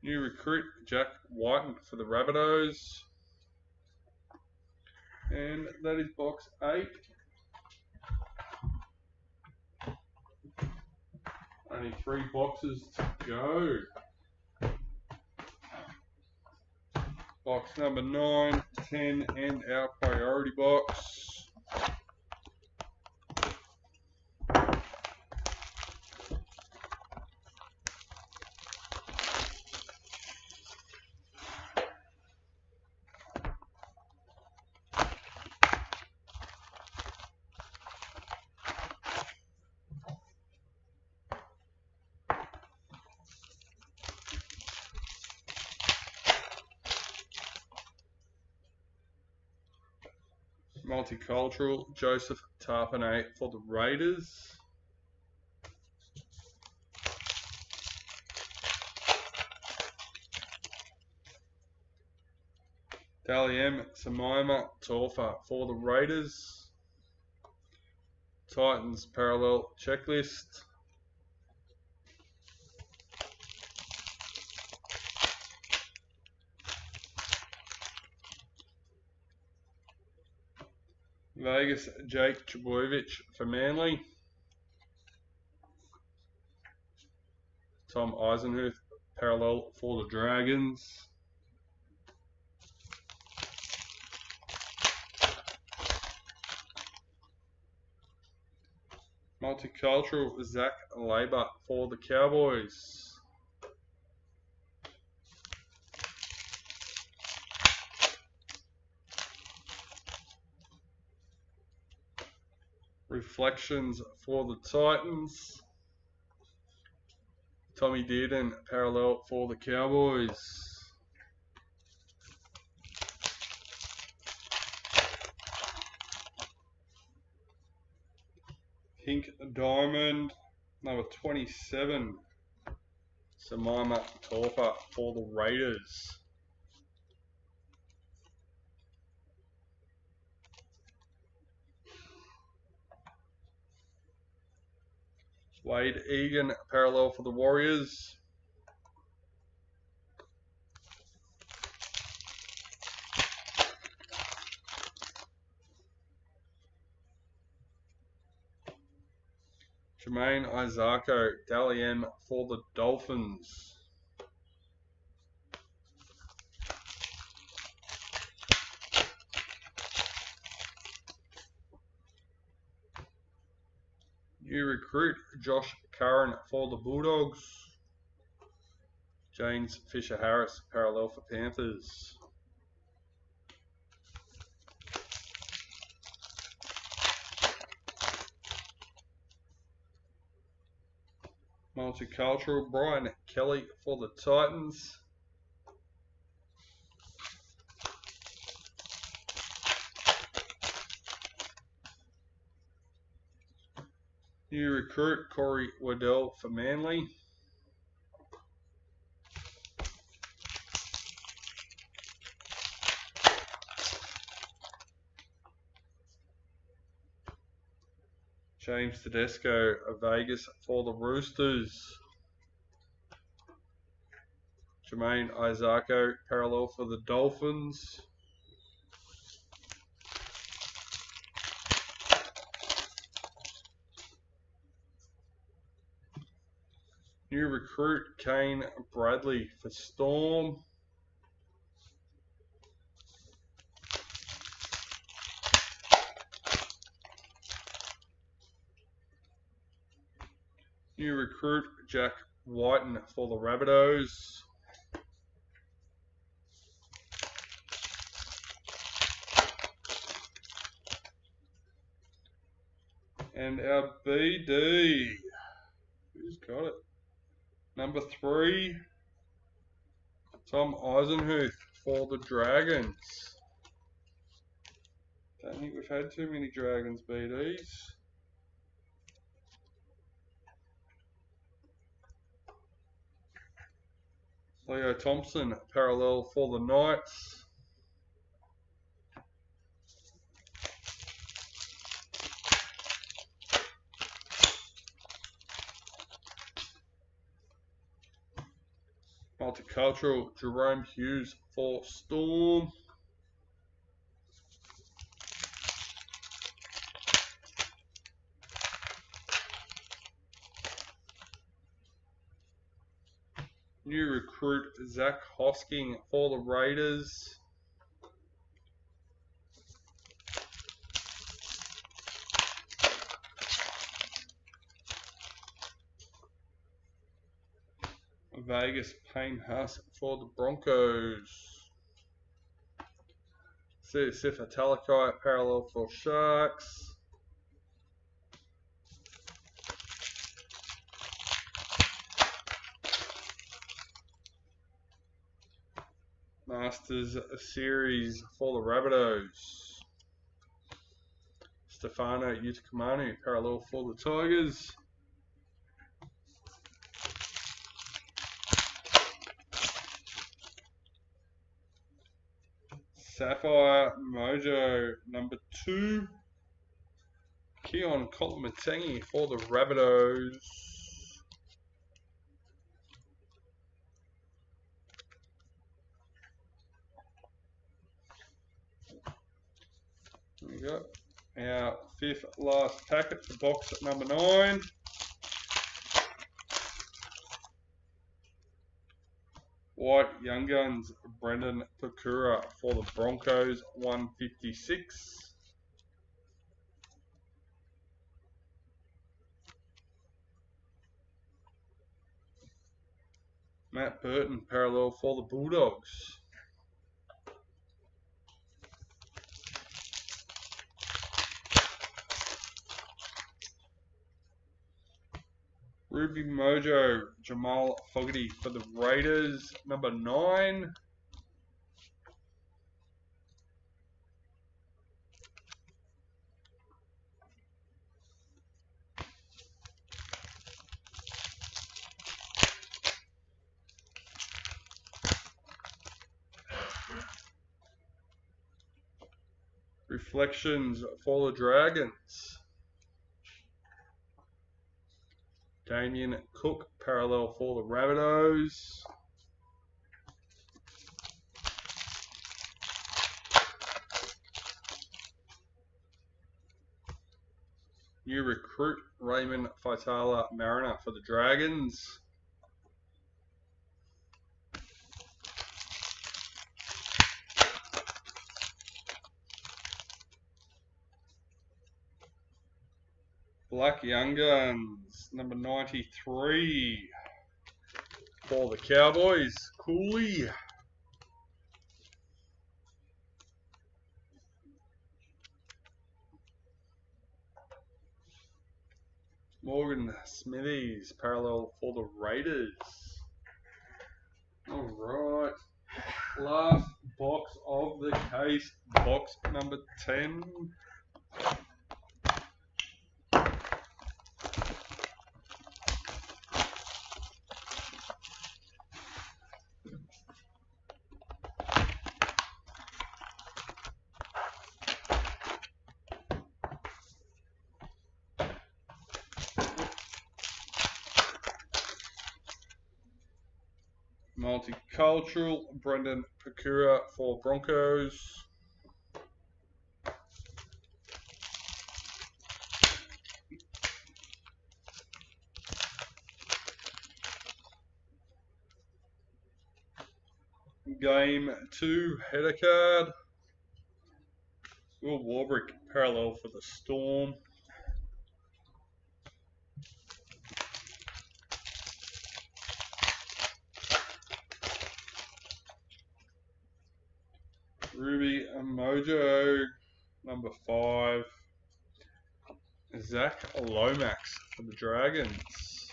New recruit Jack Whiten for the Rabbitohs. And that is box 8. Only 3 boxes to go. Box number 9, 10, and our priority box. Multicultural, Joseph Tarpanay for the Raiders. Dalian Samaima Torfa for the Raiders. Titans parallel checklist. Vegas Jake Trbojevic for Manly. Tom Eisenhuth parallel for the Dragons. Multicultural Zach Labour for the Cowboys. Reflections for the Titans. Tommy Dearden parallel for the Cowboys. Pink Diamond, number 27, Samaima Torfa for the Raiders. Wade Egan parallel for the Warriors. Jermaine Isako Dalian for the Dolphins. New recruit Josh Curran for the Bulldogs. James Fisher-Harris parallel for Panthers. Multicultural Brian Kelly for the Titans. New recruit Corey Waddell for Manly. James Tedesco of Vegas for the Roosters. Jermaine Isako parallel for the Dolphins. New recruit Kane Bradley for Storm. New recruit Jack Whiten for the Rabbitohs. And our BD, who's got it? Number 3, Tom Eisenhuth for the Dragons. Don't think we've had too many Dragons BDs. Leo Thompson parallel for the Knights. Multicultural Jerome Hughes for Storm. New recruit Zach Hosking for the Raiders. Vegas Payne Huss for the Broncos. Sifa Talakai parallel for Sharks. Masters Series for the Rabbitohs. Stefano Utokumanu, parallel for the Tigers. Sapphire Mojo number 2. Keon Kolomatangi for the Rabbitohs. There we go. Our 5th last packet for box number 9. White Young Guns, Brendan Pakura for the Broncos, 156. Matt Burton, parallel for the Bulldogs. Ruby Mojo, Jamal Fogarty for the Raiders, number 9. Reflections for the Dragons. Damien Cook, parallel for the Rabbitohs. New recruit, Raymond Faitala Mariner for the Dragons. Black Young Guns, number 93 for the Cowboys, Cooley. Morgan Smithies, parallel for the Raiders. Alright, last box of the case, box number 10. Multicultural, Brendan Pakura for Broncos. Game 2 header card. Will Warbrick, parallel for the Storm. Ruby Mojo, number 5. Zach Lomax for the Dragons.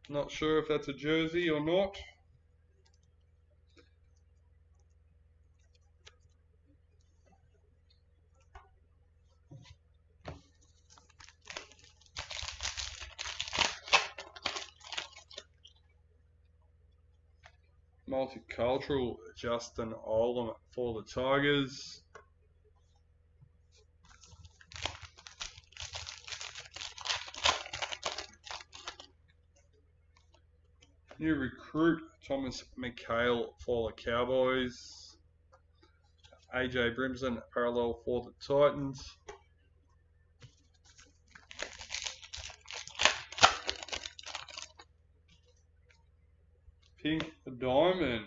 Not sure if that's a jersey or not. Multicultural, Justin Olam for the Tigers. New recruit, Thomas McHale for the Cowboys. AJ Brimson, parallel for the Titans. Pink Diamond,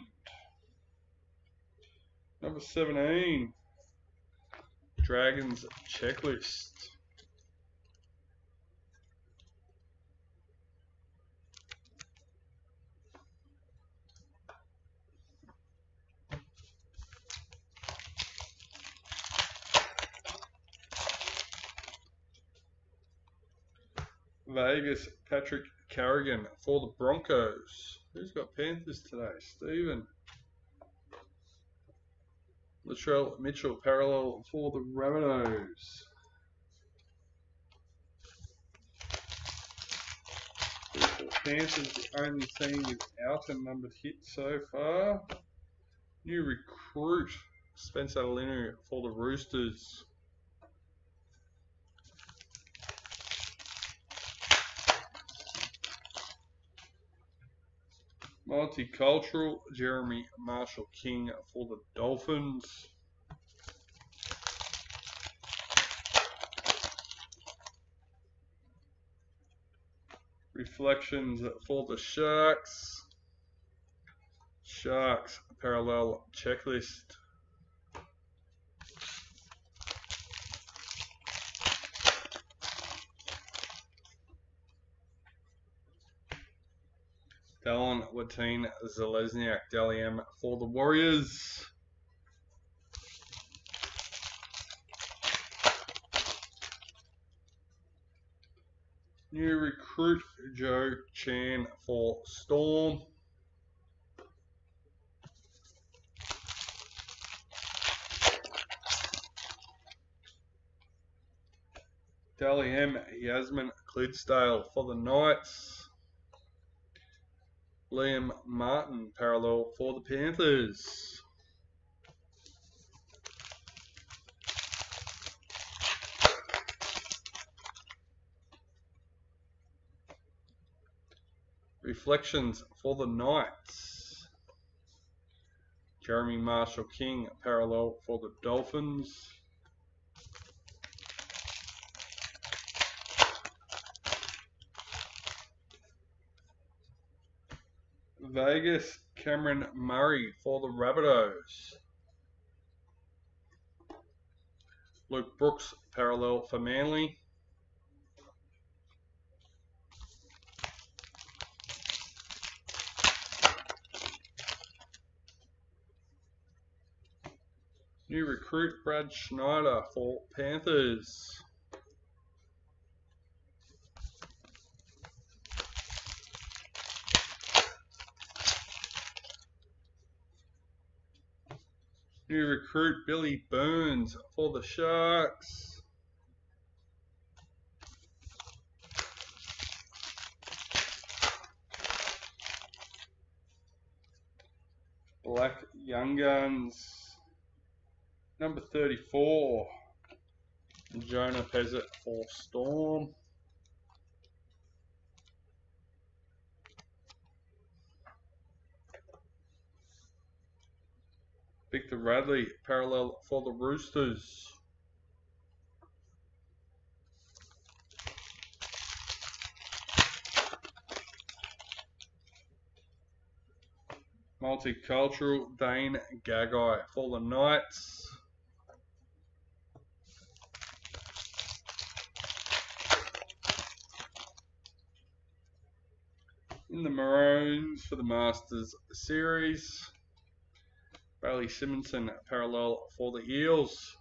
number 17, Dragons Checklist. Vegas Patrick Carrigan for the Broncos. Who's got Panthers today? Steven. Latrell Mitchell, parallel for the Rabbitohs. Panthers, the only team without a numbered hit so far. New recruit, Spencer Linu for the Roosters. Multicultural, Jeremy Marshall King for the Dolphins. Reflections for the Sharks. Sharks parallel checklist. Dallin Watine Zalesniak Daliam for the Warriors. New recruit Joe Chan for Storm. Daliam Yasmin Clydesdale for the Knights. Liam Martin parallel for the Panthers. Reflections for the Knights. Jeremy Marshall King parallel for the Dolphins. Vegas Cameron Murray for the Rabbitohs. Luke Brooks parallel for Manly. New recruit Brad Schneider for Panthers. New recruit Billy Burns for the Sharks. Black Young Guns. Number 34. Jonah Pezzett for Storm. Victor Radley parallel for the Roosters. Multicultural Dane Gagai for the Knights. In the Maroons for the Masters Series. Bailey Simonson parallel for the Eels.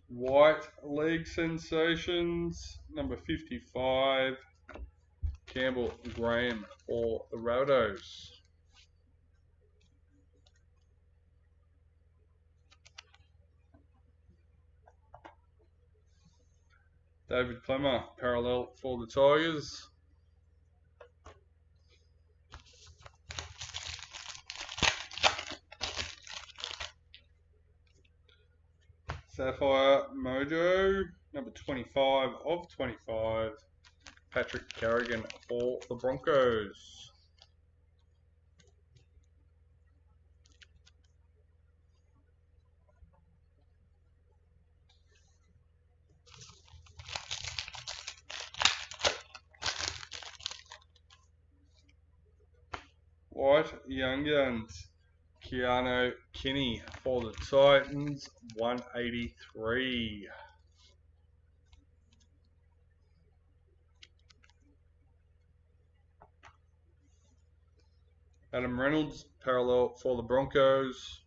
White League Sensations, number 55, Campbell Graham for the Rabbitohs. David Clemmer, parallel for the Tigers. Sapphire Mojo, number 25 of 25, Patrick Carrigan for the Broncos. White Young Guns, Keanu Kinney for the Titans, 183. Adam Reynolds, parallel for the Broncos.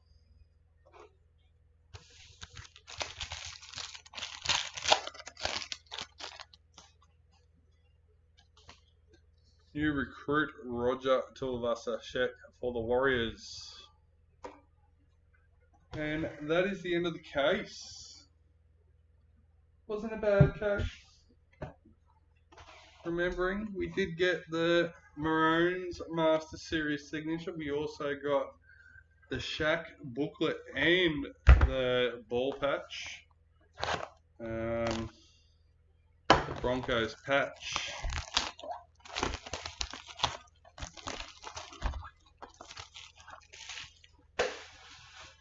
New recruit Roger Tuivasa-Sheck for the Warriors. And that is the end of the case. Wasn't a bad case. Remembering, we did get the Maroons Master Series signature. We also got the Shaq booklet and the ball patch. The Broncos patch.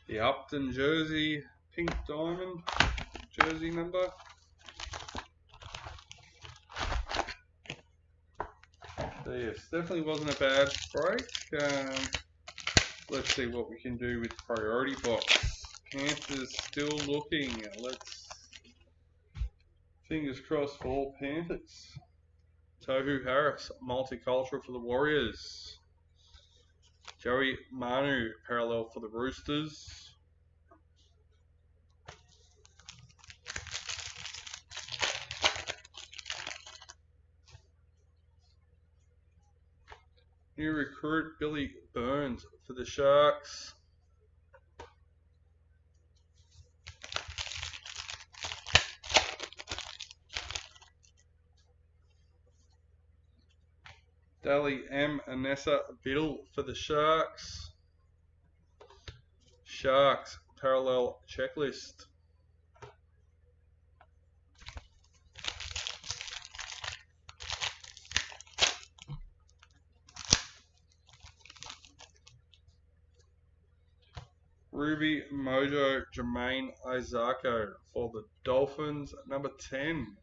The Upton jersey, pink diamond jersey number. So yes, definitely wasn't a bad break. Let's see what we can do with priority box. Panthers still looking. Let's fingers crossed for all Panthers. Tohu Harris, multicultural for the Warriors. Joey Manu, parallel for the Roosters. New recruit Billy Burns for the Sharks. Dally M. Anessa Biddle for the Sharks. Sharks parallel checklist. Ruby Mojo Jermaine Isako for the Dolphins, number 10.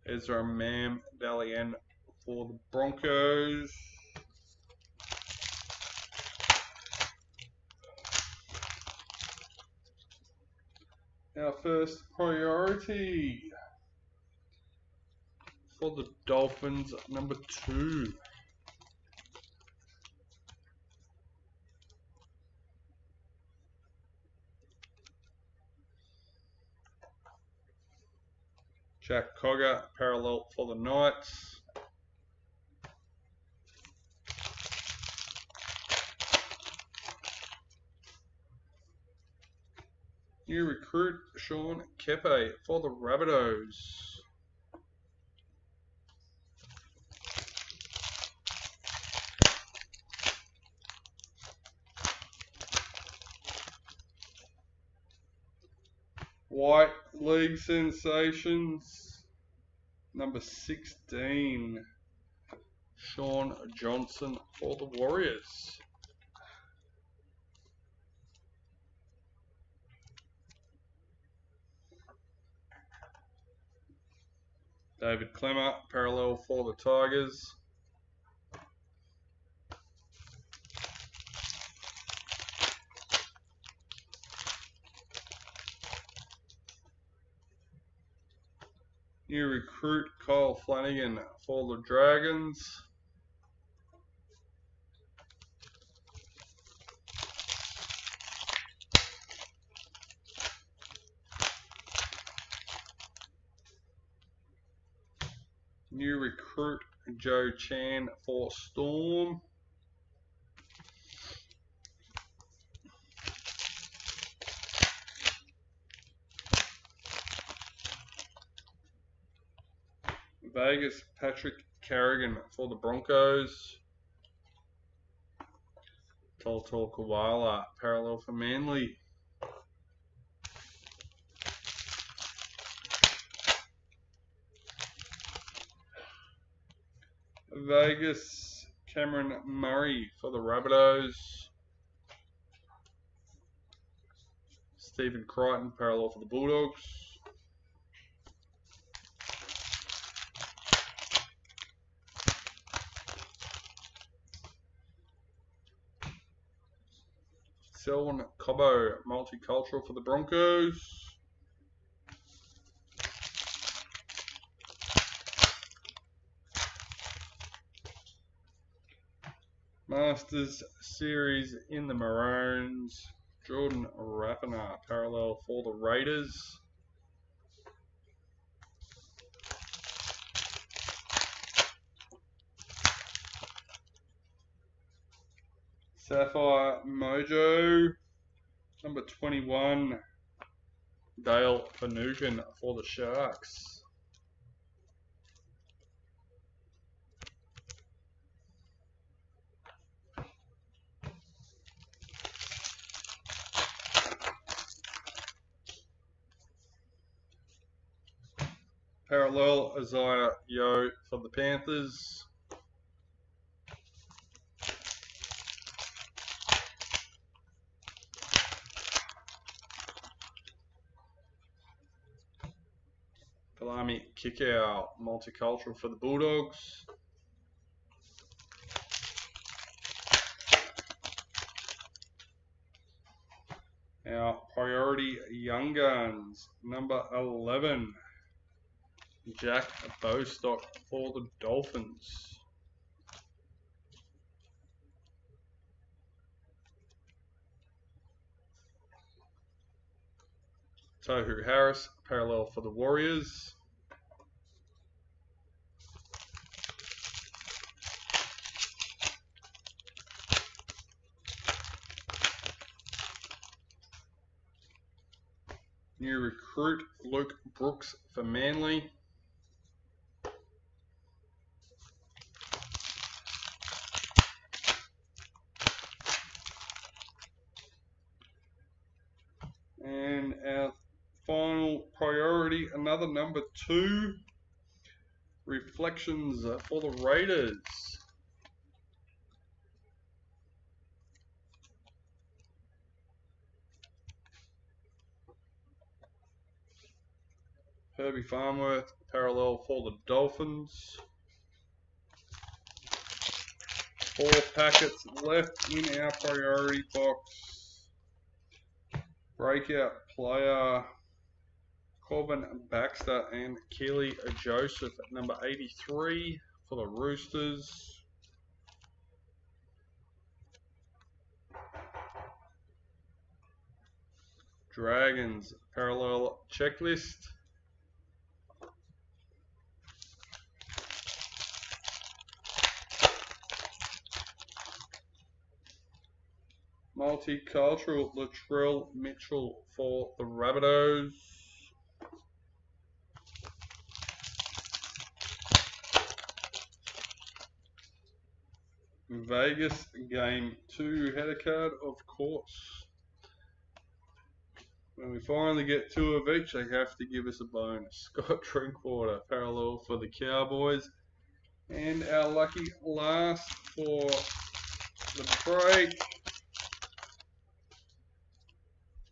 Ezra Mam Dalian for the Broncos. Our first priority for the Dolphins, number 2. Jack Cogger, parallel for the Knights. New recruit Sean Kepe for the Rabbitohs. White League Sensations, number 16. Sean Johnson for the Warriors. David Clemmer, parallel for the Tigers. New recruit Kyle Flanagan for the Dragons. New recruit Joe Chan for Storm. Vegas Patrick Carrigan for the Broncos. Toltol Koala, parallel for Manly. Vegas Cameron Murray for the Rabbitohs. Stephen Crichton, parallel for the Bulldogs. Selwyn Cobbo, multicultural for the Broncos. Masters Series in the Maroons. Jordan Rapana, parallel for the Raiders. Sapphire Mojo, number 21, Dale Finucane for the Sharks. Parallel Isaiah Yo for the Panthers. Palami Kickout, multicultural for the Bulldogs. Our priority Young Guns, number 11, Jack Bostock for the Dolphins. Tohu Harris, parallel for the Warriors. New recruit Luke Brooks for Manly. And our final priority, another number 2, Reflections for the Raiders. Herbie Farnworth, parallel for the Dolphins. 4 packets left in our priority box. Breakout player Corbin Baxter and Keely Joseph at number 83 for the Roosters. Dragons parallel checklist. Multicultural Latrell Mitchell for the Rabbitohs. Vegas Game 2 header card, of course. When we finally get 2 of each, they have to give us a bonus. Scott Drinkwater, parallel for the Cowboys. And our lucky last for the break,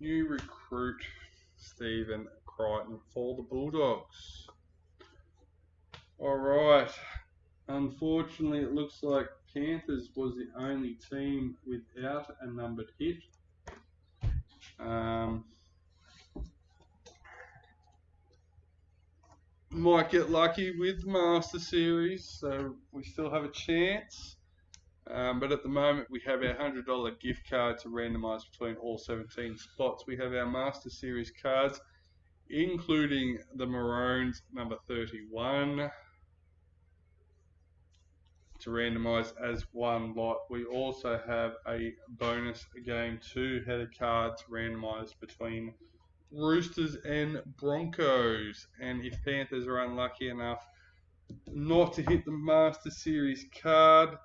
new recruit Stephen Crichton for the Bulldogs. Alright, unfortunately it looks like Panthers was the only team without a numbered hit. Might get lucky with Master Series, so we still have a chance. But at the moment, we have our $100 gift card to randomise between all 17 spots. We have our Master Series cards, including the Maroons, number 31, to randomise as one lot. We also have a bonus Game 2 header card to randomise between Roosters and Broncos. And if Panthers are unlucky enough not to hit the Master Series card,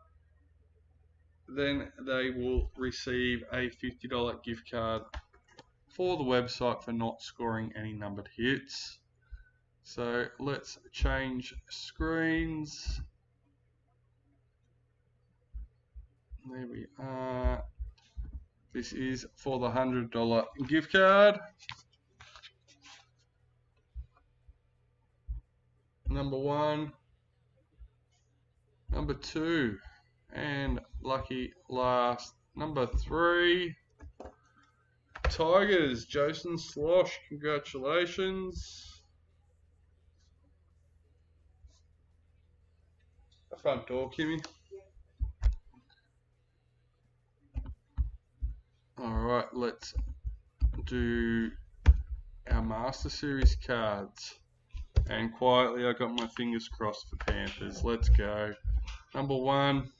then they will receive a $50 gift card for the website for not scoring any numbered hits. So let's change screens. There we are. This is for the $100 gift card. Number 1, number 2, and lucky last, number 3. Tigers, Jason Slosh, congratulations. The front door, Kimmy. let's do our Master Series cards. And quietly, I got my fingers crossed for Panthers. Let's go. Number 1,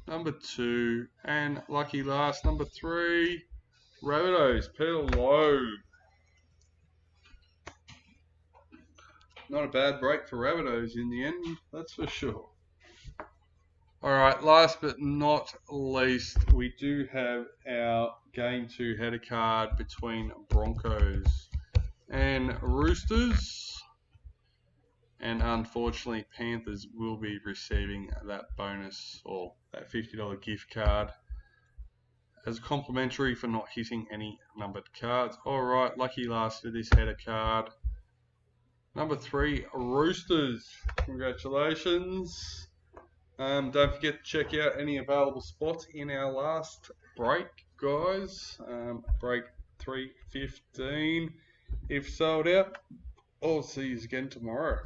number 2, and lucky last, number 3. Rabbitohs, Peter Lowe. Not a bad break for Rabbitohs in the end, that's for sure. Alright, last but not least, we do have our Game 2 header card between Broncos and Roosters. And unfortunately, Panthers will be receiving that bonus, or that $50 gift card, as complimentary for not hitting any numbered cards. Alright, lucky last for this header card. Number 3, Roosters. Congratulations. Don't forget to check out any available spots in our last break, guys. Break 315. If sold out, I'll see you again tomorrow.